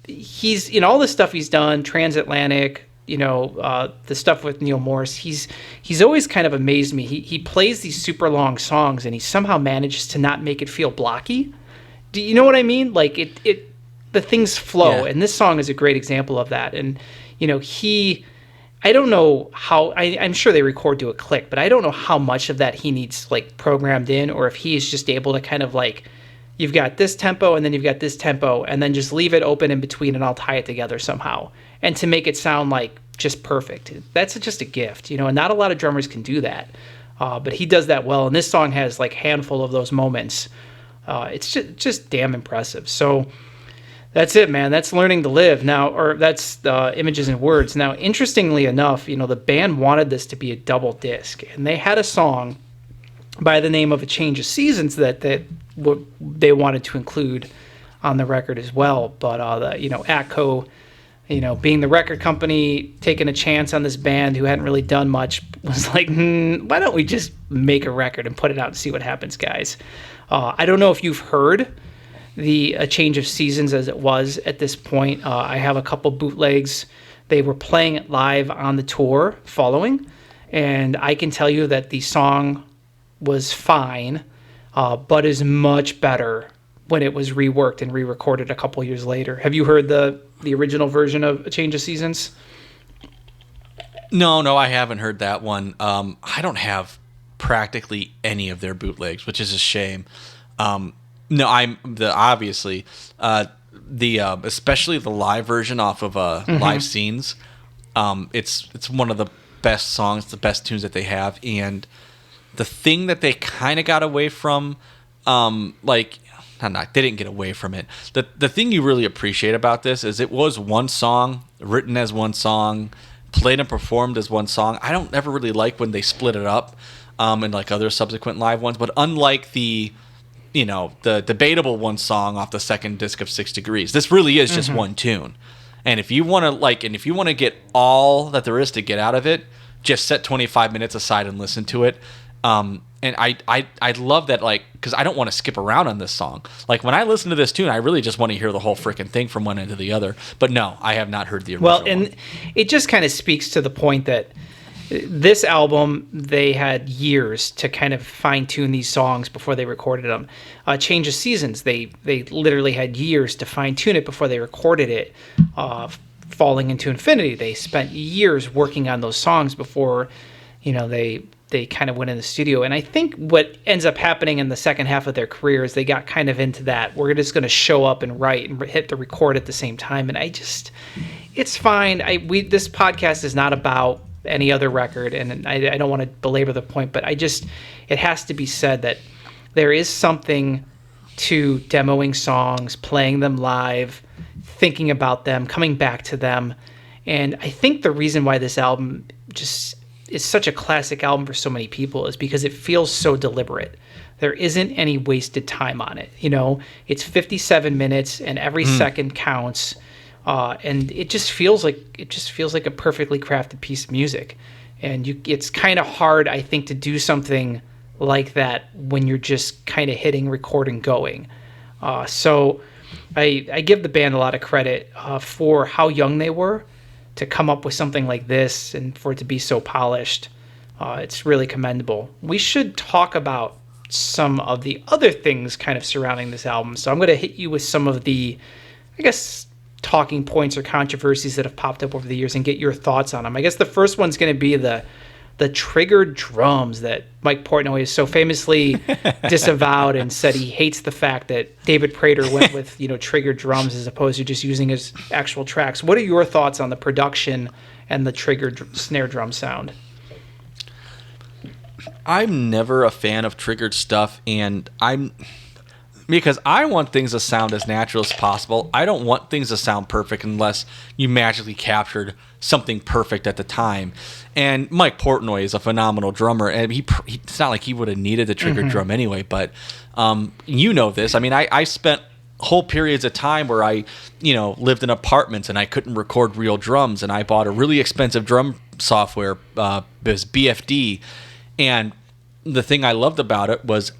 he's in all the stuff he's done, Transatlantic, the stuff with Neil Morse. He's always kind of amazed me. He plays these super long songs and he somehow manages to not make it feel blocky. Do you know what I mean? Like the things flow, and this song is a great example of that. And I don't know how. I'm sure they record to a click, but I don't know how much of that he needs like programmed in, or if he is just able to kind of like, you've got this tempo and then you've got this tempo, and then just leave it open in between, and I'll tie it together somehow, and to make it sound like just perfect. That's just a gift, and not a lot of drummers can do that, but he does that well. And this song has like a handful of those moments. It's just damn impressive. So. That's it, man. That's Learning to Live now, or that's Images and Words. Now, interestingly enough, the band wanted this to be a double disc, and they had a song by the name of A Change of Seasons that they wanted to include on the record as well. But Atco, being the record company, taking a chance on this band who hadn't really done much, was like, why don't we just make a record and put it out and see what happens, guys? I don't know if you've heard A Change of Seasons as it was at this point. I have a couple bootlegs. They were playing it live on the tour following, And I can tell you that the song was fine, but is much better when it was reworked and re-recorded a couple years later. Have you heard the original version of A Change of Seasons? No, I haven't heard that one. I don't have practically any of their bootlegs, which is a shame. Especially the live version off of Live Scenes. It's one of the best songs, the best tunes that they have, and the thing that they kind of got away from, they didn't get away from it. The thing you really appreciate about this is it was one song, written as one song, played and performed as one song. I don't ever really like when they split it up in like other subsequent live ones, but unlike the debatable one song off the second disc of 6 Degrees, this really is just one tune. And if you want to get all that there is to get out of it, just set 25 minutes aside and listen to it. And I love that, like, because I don't want to skip around on this song. Like, when I listen to this tune, I really just want to hear the whole freaking thing from one end to the other. But no, I have not heard the original Well, and it just kind of speaks to the point that this album, they had years to kind of fine-tune these songs before they recorded them. Change of Seasons, they literally had years to fine-tune it before they recorded it. Falling into Infinity, they spent years working on those songs before, they kind of went in the studio. And I think what ends up happening in the second half of their career is they got kind of into that. We're just going to show up and write and hit the record at the same time. And it's fine. This podcast is not about any other record, and I don't want to belabor the point, but it has to be said that there is something to demoing songs, playing them live, thinking about them, coming back to them. And I think the reason why this album just is such a classic album for so many people is because it feels so deliberate. There isn't any wasted time on it. It's 57 minutes and every second counts. And it just feels like a perfectly crafted piece of music. And it's kind of hard, I think, to do something like that when you're just kind of hitting record and going. So I give the band a lot of credit for how young they were to come up with something like this and for it to be so polished. It's really commendable. We should talk about some of the other things kind of surrounding this album. So I'm going to hit you with some of the, I guess, talking points or controversies that have popped up over the years and get your thoughts on them. I guess the first one's going to be the triggered drums that Mike Portnoy is so famously disavowed and said he hates the fact that David Prater went with triggered drums as opposed to just using his actual tracks. What are your thoughts on the production and the triggered snare drum sound? I'm never a fan of triggered stuff, and because I want things to sound as natural as possible. I don't want things to sound perfect unless you magically captured something perfect at the time. And Mike Portnoy is a phenomenal drummer, and it's not like he would have needed the triggered drum anyway, but this. I mean, I spent whole periods of time where I, lived in apartments and I couldn't record real drums, and I bought a really expensive drum software, it was BFD, and the thing I loved about it was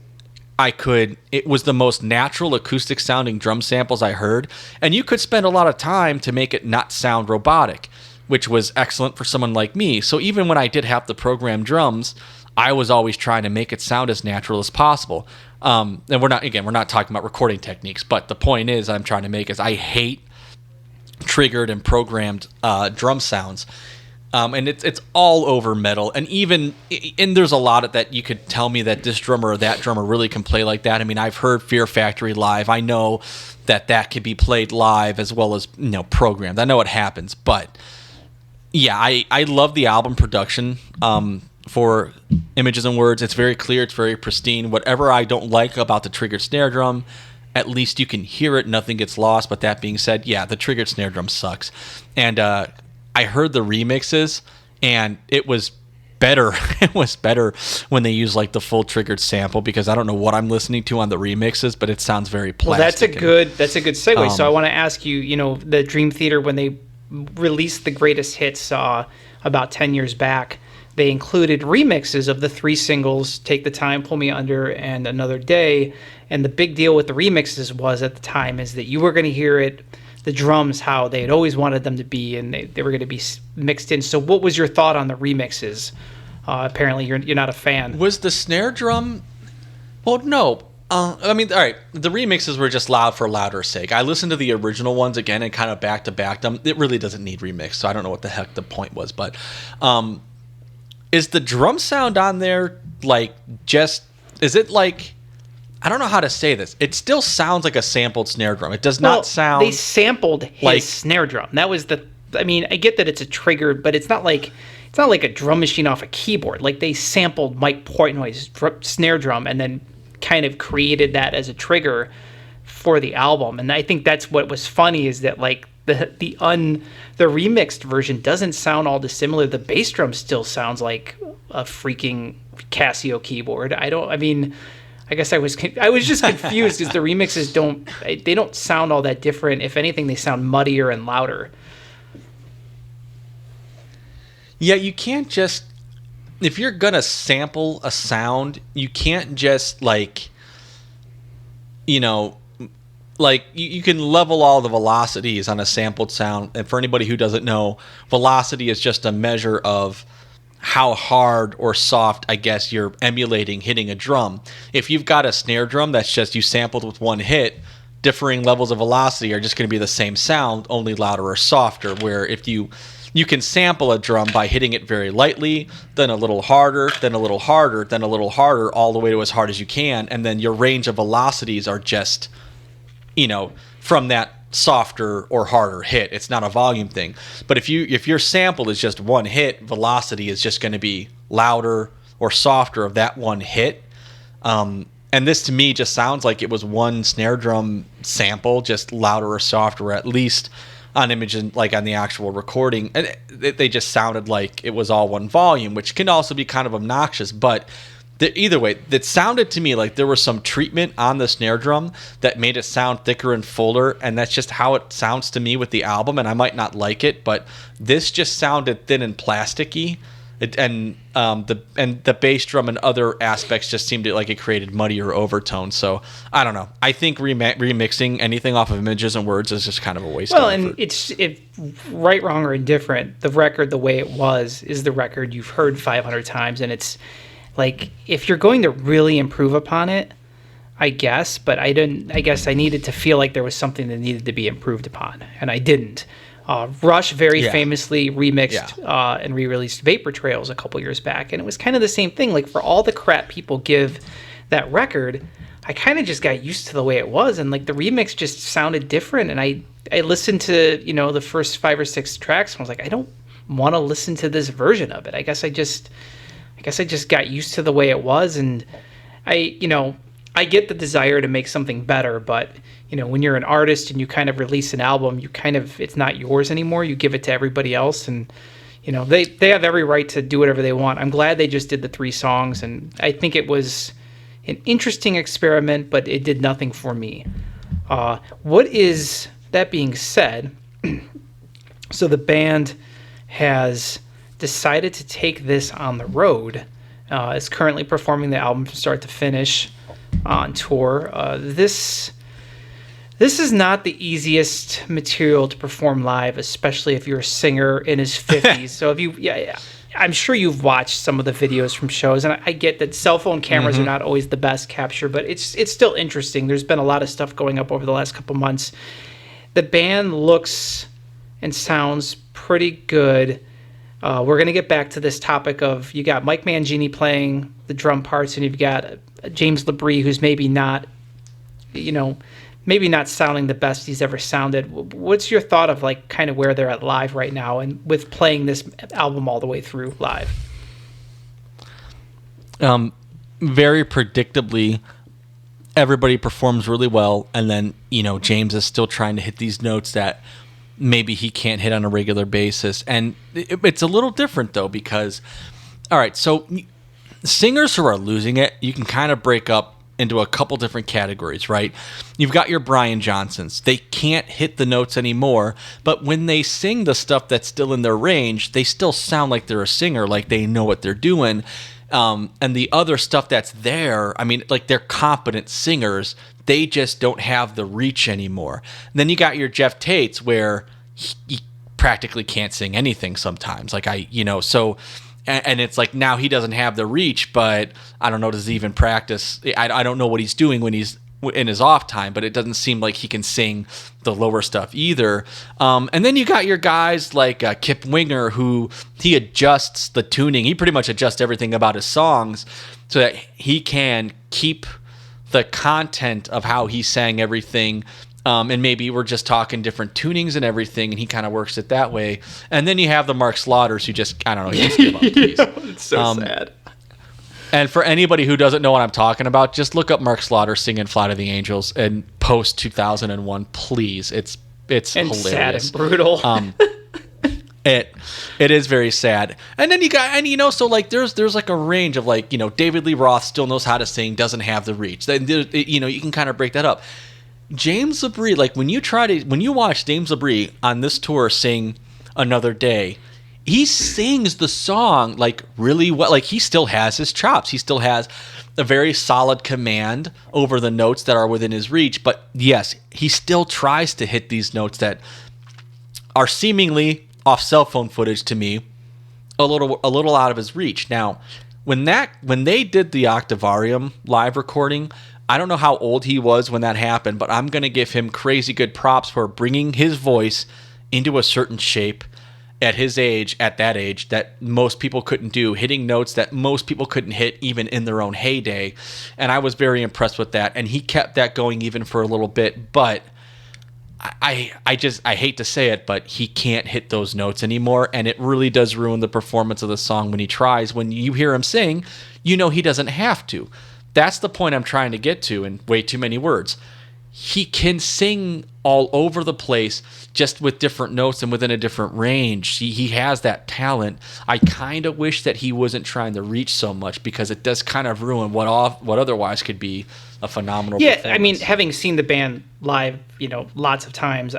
it was the most natural acoustic sounding drum samples I heard, and you could spend a lot of time to make it not sound robotic, which was excellent for someone like me. So even when I did have to program drums, I was always trying to make it sound as natural as possible. And we're not talking about recording techniques, but the point I'm trying to make is I hate triggered and programmed drum sounds. And it's all over metal, and there's a lot of that you could tell me that this drummer or that drummer really can play like that. I mean, I've heard Fear Factory live. I know that could be played live as well as programmed. I know it happens, but yeah, I love the album production for Images and Words. It's very clear, it's very pristine. Whatever I don't like about the triggered snare drum, at least you can hear it, nothing gets lost. But that being said, yeah, the triggered snare drum sucks, and I heard the remixes, and it was better. It was better when they use like the full triggered sample, because I don't know what I'm listening to on the remixes, but it sounds very plastic. Well, that's a good segue. So I want to ask you, the Dream.Theater, when they released the greatest hits about 10 years back, they included remixes of the 3 singles, Take the Time, Pull Me Under, and Another Day. And the big deal with the remixes was at the time is that you were going to hear it, the drums, how they had always wanted them to be, and they were going to be mixed in. So what was your thought on the remixes Apparently, you're not a fan. Was the snare drum? Well, no. I mean, all right. The remixes were just loud for louder sake. I listened to the original ones again and kind of back to back them. It really doesn't need remix, so I don't know what the heck the point was. But is the drum sound on there like just? Is it like? I don't know how to say this. It still sounds like a sampled snare drum. It does not sound. They sampled his snare drum. That was the. I mean, I get that it's a trigger, but it's not like a drum machine off a keyboard. Like they sampled Mike Portnoy's snare drum and then kind of created that as a trigger for the album. And I think that's what was funny is that like the remixed version doesn't sound all dissimilar. The bass drum still sounds like a freaking Casio keyboard. I guess I was just confused because the remixes don't sound all that different. If anything, they sound muddier and louder. Yeah, you can't just, if you're gonna sample a sound, you can't just like, you can level all the velocities on a sampled sound. And for anybody who doesn't know, velocity is just a measure of how hard or soft, I guess, you're emulating hitting a drum. If you've got a snare drum that's just you sampled with one hit, differing levels of velocity are just going to be the same sound, only louder or softer. Where if you can sample a drum by hitting it very lightly, then a little harder, then a little harder, then a little harder, all the way to as hard as you can, and then your range of velocities are just, from that softer or harder hit. It's not a volume thing. But if your sample is just one hit, velocity is just going to be louder or softer of that one hit. And this to me just sounds like it was one snare drum sample, just louder or softer, or at least on image and like on the actual recording. And they just sounded like it was all one volume, which can also be kind of obnoxious. But either way, it sounded to me like there was some treatment on the snare drum that made it sound thicker and fuller, and that's just how it sounds to me with the album. And I might not like it, but this just sounded thin and plasticky. The bass drum and other aspects just seemed like it created muddier overtones. So I don't know. I think remixing anything off of images and words is just kind of a waste. Well, and it's right, wrong, or indifferent. The record, the way it was, is the record you've heard 500 times, and it's like if you're going to really improve upon it, I guess. But I didn't. I guess I needed to feel like there was something that needed to be improved upon, and I didn't. Rush very famously remixed and re-released Vapor Trails a couple years back, and it was kind of the same thing. Like for all the crap people give that record, I kind of just got used to the way it was, and like the remix just sounded different. And I listened to the first 5 or 6 tracks, and I was like, I don't want to listen to this version of it. I guess I just got used to the way it was, and I get the desire to make something better, but when you're an artist and you kind of release an album, it's not yours anymore. You give it to everybody else, and they have every right to do whatever they want. I'm glad they just did the 3 songs, and I think it was an interesting experiment, but it did nothing for me. That being said, so the band has decided to take this on the road. Is currently performing the album from start to finish on tour. This is not the easiest material to perform live, especially if you're a singer in his 50s. So I'm sure you've watched some of the videos from shows, and I get that cell phone cameras are not always the best capture, but it's still interesting. There's been a lot of stuff going up over the last couple months. The band looks and sounds pretty good. We're going to get back to this topic of you got Mike Mangini playing the drum parts, and you've got James Labrie, who's maybe not sounding the best he's ever sounded. What's your thought of like kind of where they're at live right now and with playing this album all the way through live? Very predictably, everybody performs really well, and then James is still trying to hit these notes that maybe he can't hit on a regular basis. And it's a little different though, because all right, so singers who are losing it, you can kind of break up into a couple different categories, right? You've got your Brian Johnsons. They can't hit the notes anymore, but when they sing the stuff that's still in their range, they still sound like they're a singer, like they know what they're doing. And the other stuff that's there, I mean, like they're competent singers, they just don't have the reach anymore. And then you got your Jeff Tates, where he practically can't sing anything sometimes. and it's like now he doesn't have the reach, but I don't know, does he even practice? I don't know what he's doing when he's in his off time, but it doesn't seem like he can sing the lower stuff either. And then you got your guys like Kip Winger, who he adjusts the tuning. He pretty much adjusts everything about his songs so that he can keep the content of how he sang everything. And maybe we're just talking different tunings and everything, and he kind of works it that way. And then you have the Mark Slaughters who just, I don't know, he just give up keys. It's so sad. And for anybody who doesn't know what I'm talking about, just look up Mark Slaughter singing "Fly to the Angels" and post 2001, please. It's and hilarious, sad and brutal. It is very sad. And then you got, and so like there's like a range of like, David Lee Roth still knows how to sing, doesn't have the reach. You can kind of break that up. James LaBrie, like when you watch James LaBrie on this tour sing "Another Day," he sings the song like really well. Like he still has his chops. He still has a very solid command over the notes that are within his reach. But yes, he still tries to hit these notes that are seemingly off cell phone footage to me, a little out of his reach. Now, when they did the Octavarium live recording, I don't know how old he was when that happened, but I'm going to give him crazy good props for bringing his voice into a certain shape at that age, that most people couldn't do, hitting notes that most people couldn't hit even in their own heyday. And I was very impressed with that. And he kept that going even for a little bit, but I hate to say it, but he can't hit those notes anymore. And it really does ruin the performance of the song when he tries. When you hear him sing, he doesn't have to. That's the point I'm trying to get to in way too many words. He can sing all over the place just with different notes and within a different range. He has that talent. I kind of wish that he wasn't trying to reach so much, because it does kind of ruin what otherwise could be a phenomenal performance. I mean, having seen the band live, lots of times,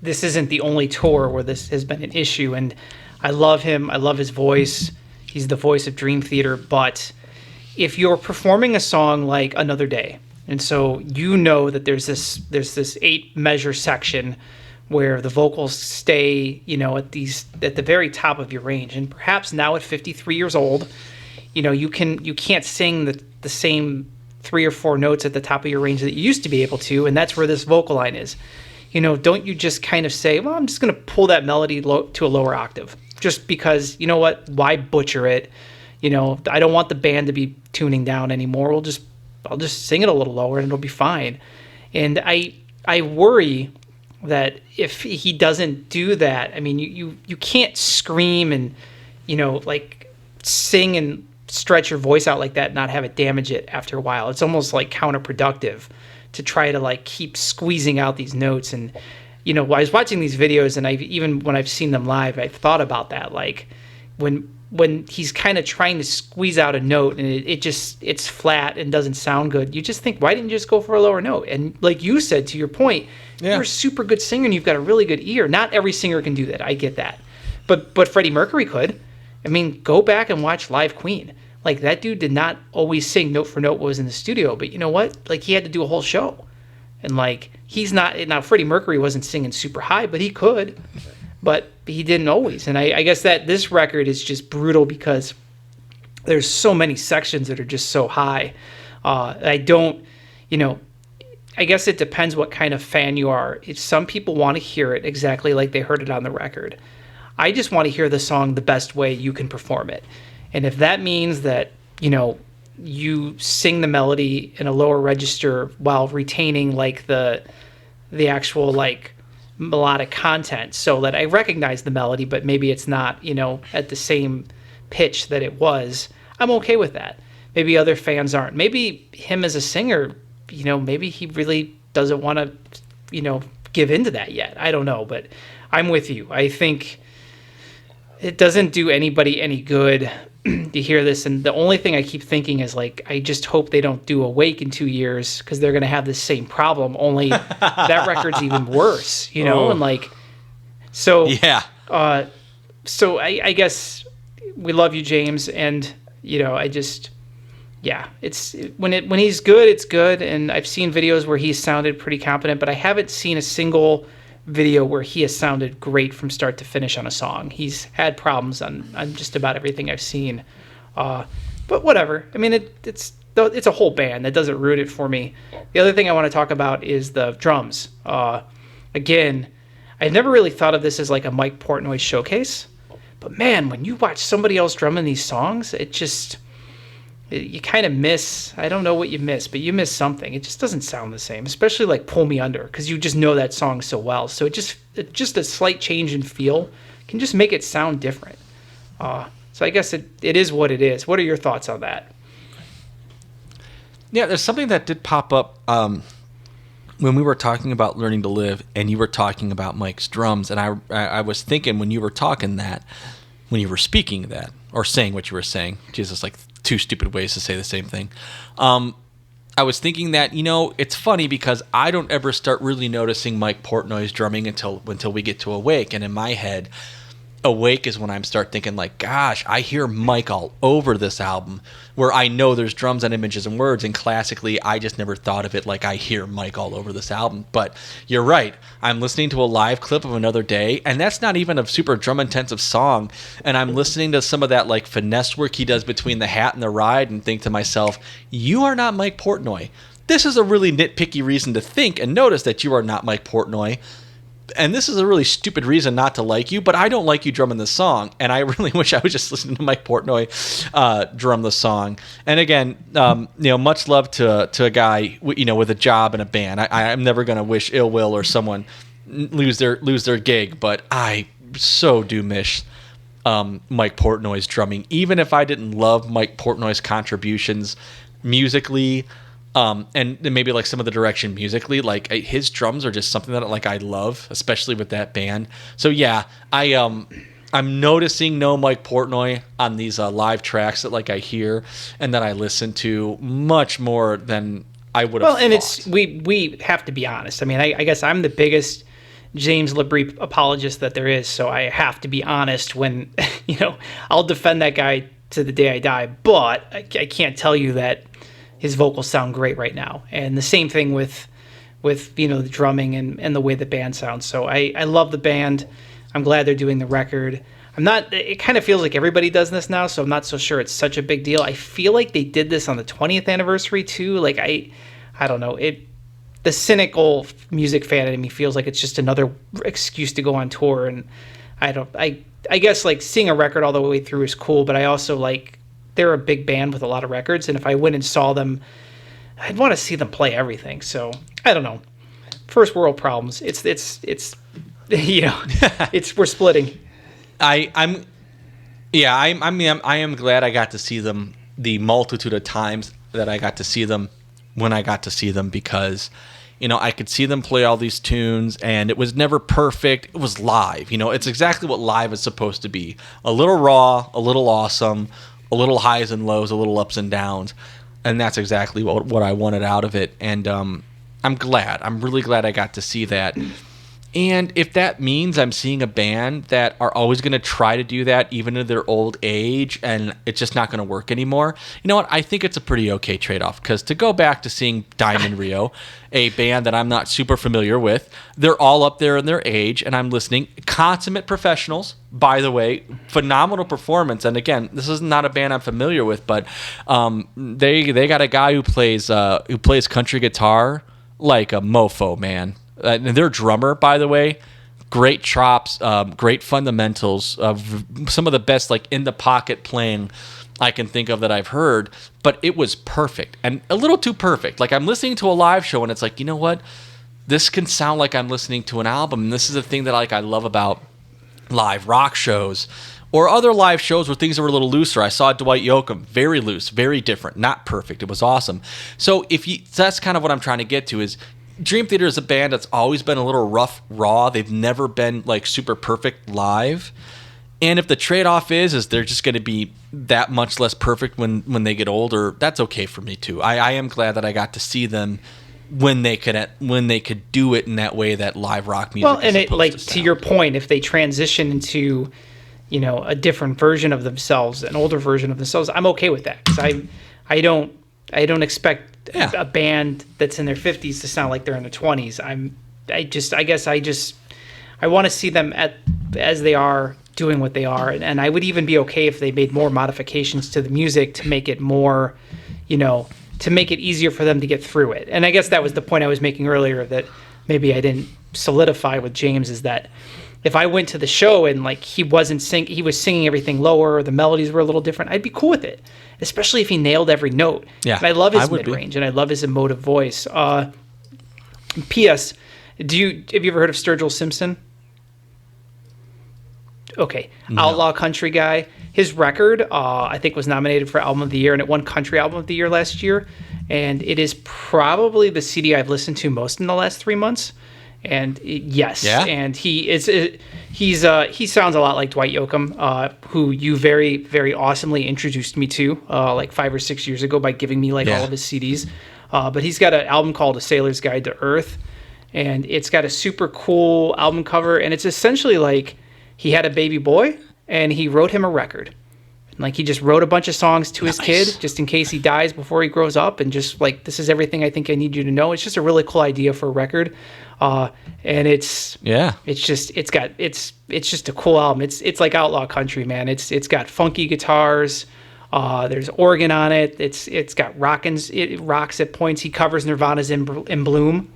this isn't the only tour where this has been an issue, and I love him. I love his voice. He's the voice of Dream.Theater, but if you're performing a song like "Another Day," and so that there's this 8-measure section where the vocals stay, at the very top of your range, and perhaps now at 53 years old, you can't sing the same 3 or 4 notes at the top of your range that you used to be able to, and that's where this vocal line is. Don't you just kind of say, well, I'm just going to pull that melody to a lower octave, just because, why butcher it? I don't want the band to be tuning down anymore. I'll just sing it a little lower and it'll be fine. And I worry that if he doesn't do that, I mean, you can't scream and, like sing and stretch your voice out like that and not have it damage it after a while. It's almost like counterproductive to try to like keep squeezing out these notes. And, I was watching these videos, and even when I've seen them live, I've thought about that. Like when he's kind of trying to squeeze out a note and it's flat and doesn't sound good, you just think, why didn't you just go for a lower note? And like you said, to your point, you're a super good singer and you've got a really good ear. Not every singer can do that. I get that. But Freddie Mercury could. I mean, go back and watch Live Queen. Like, that dude did not always sing note for note what was in the studio, but you know what? Like, he had to do a whole show. And like, now Freddie Mercury wasn't singing super high, but he could. But he didn't always. And I guess that this record is just brutal because there's so many sections that are just so high. I guess it depends what kind of fan you are. If some people want to hear it exactly like they heard it on the record, I just want to hear the song the best way you can perform it. And if that means that, you sing the melody in a lower register while retaining like the actual like melodic content, so that I recognize the melody, but maybe it's not, at the same pitch that it was, I'm okay with that. Maybe other fans aren't. Maybe him as a singer, maybe he really doesn't want to, give into that yet. I don't know, but I'm with you. I think it doesn't do anybody any good to hear this. And the only thing I keep thinking is like, I just hope they don't do Awake in 2 years, because they're going to have the same problem, only that record's even worse, Oh. And like, so, yeah. So I guess we love you, James. And, it's when he's good, it's good. And I've seen videos where he's sounded pretty competent, but I haven't seen a single video where he has sounded great from start to finish on a song. He's had problems on just about everything I've seen. But whatever. I mean, it's a whole band. That doesn't ruin it for me. The other thing I want to talk about is the drums. Again, I've never really thought of this as like a Mike Portnoy showcase. But man, when you watch somebody else drumming these songs, you kind of miss. I don't know what you miss, but you miss something. It just doesn't sound the same, especially like Pull Me Under, because you just know that song so well. So just a slight change in feel can just make it sound different. So I guess it is what it is. What are your thoughts on that? Yeah, there's something that did pop up when we were talking about Learning to Live, and you were talking about Mike's drums, and I was thinking when you were talking that, when you were speaking that, or saying what you were saying, Jesus, like two stupid ways to say the same thing. I was thinking that, it's funny because I don't ever start really noticing Mike Portnoy's drumming until we get to Awake, and in my head, Awake is when I start thinking like, gosh, I hear Mike all over this album, where I know there's drums and images and words, and classically, I just never thought of it like I hear Mike all over this album. But you're right. I'm listening to a live clip of Another Day, and that's not even a super drum-intensive song, and I'm listening to some of that like finesse work he does between the hat and the ride and think to myself, you are not Mike Portnoy. This is a really nitpicky reason to think and notice that you are not Mike Portnoy. And this is a really stupid reason not to like you, but I don't like you drumming the song, and I really wish I was just listening to Mike Portnoy drum the song. And again, much love to a guy with a job and a band. I'm never going to wish ill will or someone lose their gig, but I so do miss Mike Portnoy's drumming. Even if I didn't love Mike Portnoy's contributions musically. And maybe like some of the direction musically, like his drums are just something that like I love, especially with that band. So yeah, I'm noticing no Mike Portnoy on these live tracks that like I hear and that I listen to much more than I would have. Well, and we have to be honest. I mean, I guess I'm the biggest James LaBrie apologist that there is, so I have to be honest when I'll defend that guy to the day I die. But I can't tell you that his vocals sound great right now. And the same thing with the drumming and the way the band sounds. So I love the band. I'm glad they're doing the record. It kind of feels like everybody does this now, so I'm not so sure it's such a big deal. I feel like they did this on the 20th anniversary too. Like I don't know. The cynical music fan in me feels like it's just another excuse to go on tour. And I guess like seeing a record all the way through is cool, but I also like, they're a big band with a lot of records, and if I went and saw them, I'd want to see them play everything. So I don't know. First world problems. It's we're splitting. I am glad I got to see them the multitude of times that I got to see them when I got to see them, because I could see them play all these tunes, and it was never perfect. It was live. It's exactly what live is supposed to be. A little raw, a little awesome, a little highs and lows, a little ups and downs, and that's exactly what I wanted out of it. And I'm really glad I got to see that. And if that means I'm seeing a band that are always going to try to do that even in their old age and it's just not going to work anymore, you know what? I think it's a pretty okay trade-off, because to go back to seeing Diamond Rio, a band that I'm not super familiar with, they're all up there in their age, and I'm listening. Consummate professionals, by the way, phenomenal performance. And again, this is not a band I'm familiar with, but they got a guy who plays country guitar like a mofo, man. And their drummer, by the way, great chops, great fundamentals, some of the best like in the pocket playing I can think of that I've heard. But it was perfect, and a little too perfect. Like I'm listening to a live show, and it's like, you know what? This can sound like I'm listening to an album. And this is the thing that I love about live rock shows or other live shows where things are a little looser. I saw Dwight Yoakam, very loose, very different, not perfect. It was awesome. So that's kind of what I'm trying to get to is, Dream Theater is a band that's always been a little rough, raw. They've never been like super perfect live. And if the trade-off is they're just going to be that much less perfect when they get older, that's okay for me too. I am glad that I got to see them when they could do it in that way that live rock music. Well, and to your point, if they transition into a different version of themselves, an older version of themselves, I'm okay with that, because I don't expect a band that's in their 50s to sound like they're in their 20s. I guess I want to see them as they are doing what they are, and I would even be okay if they made more modifications to the music to make it more, to make it easier for them to get through it. And I guess that was the point I was making earlier that maybe I didn't solidify with James, is that if I went to the show and like he was singing everything lower, or the melodies were a little different, I'd be cool with it, especially if he nailed every note. Yeah, and I love his mid-range, and I love his emotive voice. P.S. Have you ever heard of Sturgill Simpson? Okay, no. Outlaw country guy. His record, I think, was nominated for Album of the Year, and it won Country Album of the Year last year. And it is probably the CD I've listened to most in the last 3 months. And and he sounds a lot like Dwight Yoakam, who you very, very awesomely introduced me to like 5 or 6 years ago by giving me all of his CDs. But he's got an album called A Sailor's Guide to Earth, and it's got a super cool album cover, and it's essentially like he had a baby boy and he wrote him a record. Like he just wrote a bunch of songs to his kid just in case he dies before he grows up, and just like, this is everything I think I need you to know. It's just a really cool idea for a record. And it's just a cool album. It's like outlaw country, man. It's got funky guitars. There's organ on it. It's got it rocks at points. He covers Nirvana's In Bloom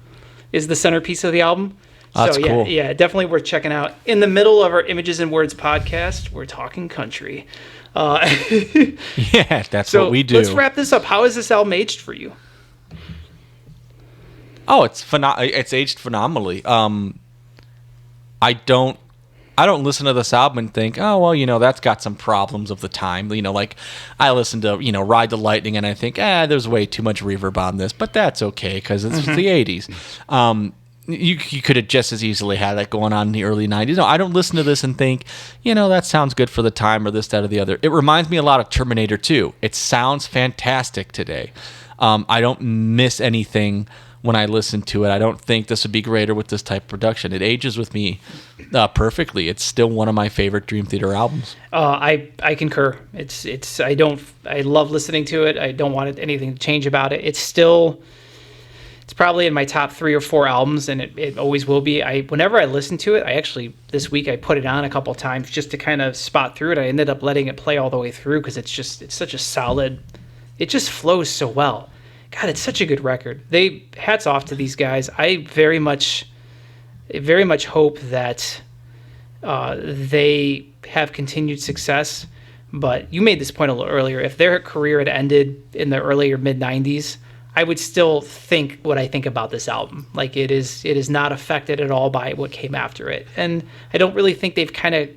is the centerpiece of the album. That's cool. Yeah, definitely worth checking out. In the middle of our Images and Words podcast, we're talking country. Yeah, that's what we do. Let's wrap this up. How is this album aged for you? Oh, it's aged phenomenally. I don't listen to this album and think, oh, well, that's got some problems of the time. Like I listen to, Ride the Lightning and I think, there's way too much reverb on this, but that's okay because it's the 80s. You could have just as easily had that going on in the early 90s. No, I don't listen to this and think, that sounds good for the time or this, that, or the other. It reminds me a lot of Terminator 2. It sounds fantastic today. I don't miss anything when I listen to it. I don't think this would be greater with this type of production. It ages with me perfectly. It's still one of my favorite Dream Theater albums. I concur. I love listening to it. I don't want anything to change about it. It's probably in my top 3 or 4 albums, and it always will be. Whenever I listen to it, this week I put it on a couple times just to kind of spot through it. I ended up letting it play all the way through because it's such a solid, it just flows so well. God, it's such a good record. Hats off to these guys. I very much hope that they have continued success. But you made this point a little earlier. If their career had ended in the early or mid 90s, I would still think what I think about this album. Like it is not affected at all by what came after it. And I don't really think they've kind of,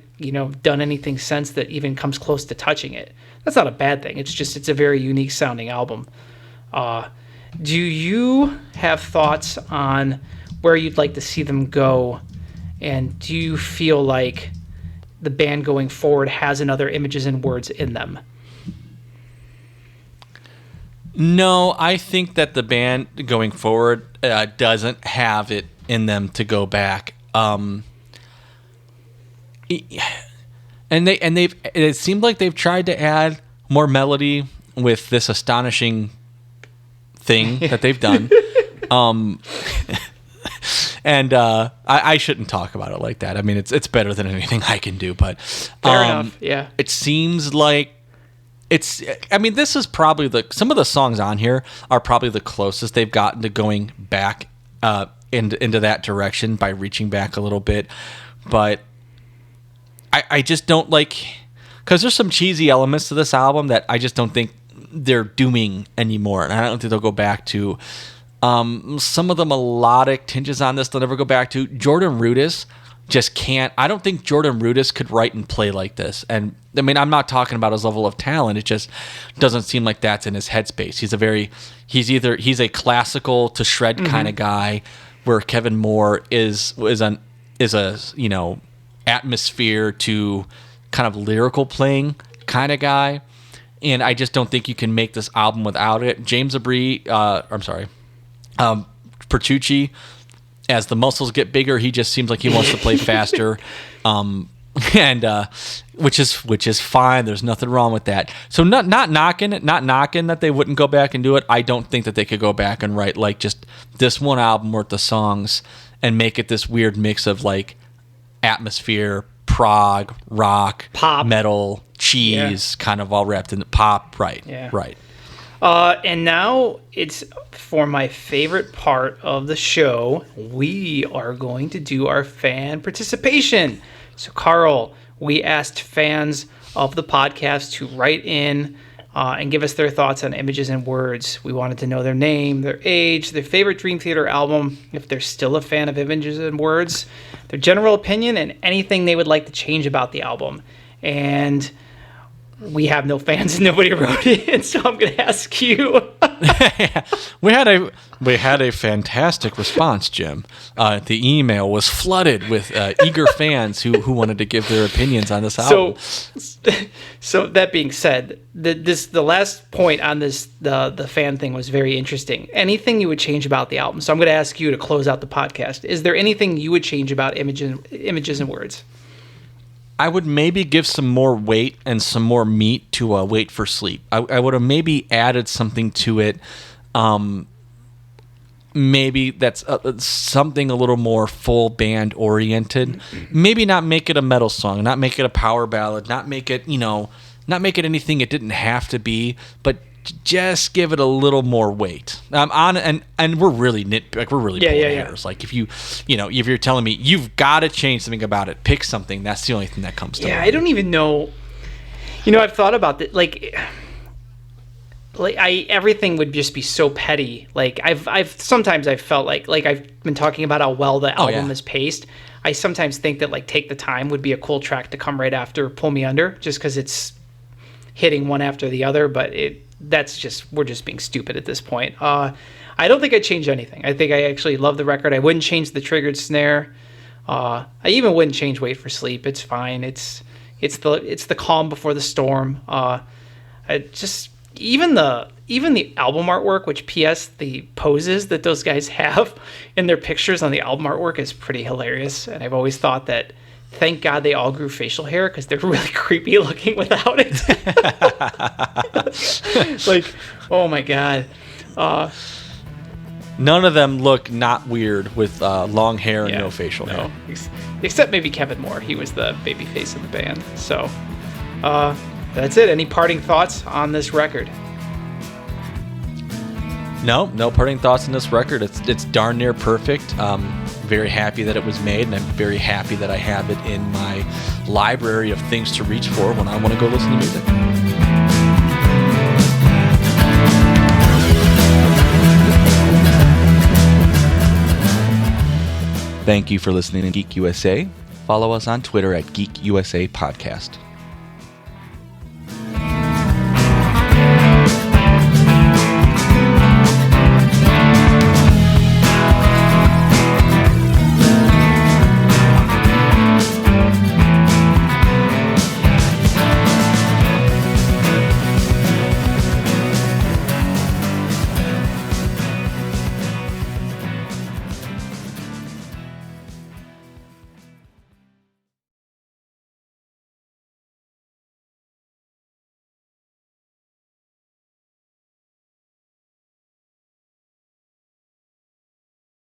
done anything since that even comes close to touching it. That's not a bad thing. It's a very unique sounding album. Do you have thoughts on where you'd like to see them go? And do you feel like the band going forward has another Images and Words in them? No, I think that the band going forward doesn't have it in them to go back. It seemed like they've tried to add more melody with this astonishing thing that they've done. I shouldn't talk about it like that. I mean, it's better than anything I can do, but fair enough. Yeah. It seems like this is probably some of the songs on here are probably the closest they've gotten to going back into that direction by reaching back a little bit. But I just don't like, because there's some cheesy elements to this album that I just don't think they're doing anymore. And I don't think they'll go back to some of the melodic tinges on this. They'll never go back to. Jordan Rudess just can't. I don't think Jordan Rudess could write and play like this. And I mean, I'm not talking about his level of talent. It just doesn't seem like that's in his headspace. He's a classical to shred kind of guy, where Kevin Moore is a atmosphere to kind of lyrical playing kind of guy. And I just don't think you can make this album without it. James Petrucci, as the muscles get bigger, he just seems like he wants to play faster, which is fine. There's nothing wrong with that. So not knocking that they wouldn't go back and do it. I don't think that they could go back and write like just this one album worth of songs and make it this weird mix of like atmosphere, prog, rock, pop, metal, cheese, kind of all wrapped in the pop. Right. Yeah. Right. And now it's for my favorite part of the show. We are going to do our fan participation. So, Carl, we asked fans of the podcast to write in and give us their thoughts on Images and Words. We wanted to know their name, their age, their favorite Dream Theater album, if they're still a fan of Images and Words, their general opinion, and anything they would like to change about the album. And we have no fans and nobody wrote in, so I'm going to ask you. We had a fantastic response, Jim. The email was flooded with eager fans who wanted to give their opinions on this album. So that being said, the last point on this the fan thing was very interesting. Anything you would change about the album? So I'm going to ask you to close out the podcast. Is there anything you would change about Images and Words? I would maybe give some more weight and some more meat to Wait for Sleep. I would have maybe added something to it. Maybe that's something a little more full band oriented. Maybe not make it a metal song, not make it a power ballad, not make it anything it didn't have to be, but just give it a little more weight. And we're really pulling hairs. Like if you're telling me you've got to change something about it, pick something. That's the only thing that comes to mind. I don't even know. I've thought about that. Like everything would just be so petty. Like I've sometimes felt like I've been talking about how well the album is paced. I sometimes think that like Take the Time would be a cool track to come right after Pull Me Under, just because it's hitting one after the other. But we're just being stupid at this point. I don't think I'd change anything. I think I actually love the record. I wouldn't change the triggered snare. I even wouldn't change Wait for Sleep. It's fine. It's the calm before the storm. Even the album artwork, which P.S. the poses that those guys have in their pictures on the album artwork is pretty hilarious. And I've always thought that thank God they all grew facial hair because they're really creepy looking without it. Like, oh my God. None of them look not weird with long hair and no facial hair. Except maybe Kevin Moore. He was the baby face of the band. So that's it. Any parting thoughts on this record? No parting thoughts on this record. It's darn near perfect. Very happy that it was made, and I'm very happy that I have it in my library of things to reach for when I want to go listen to music. Thank you for listening to Geek USA. Follow us on Twitter at Geek USA Podcast.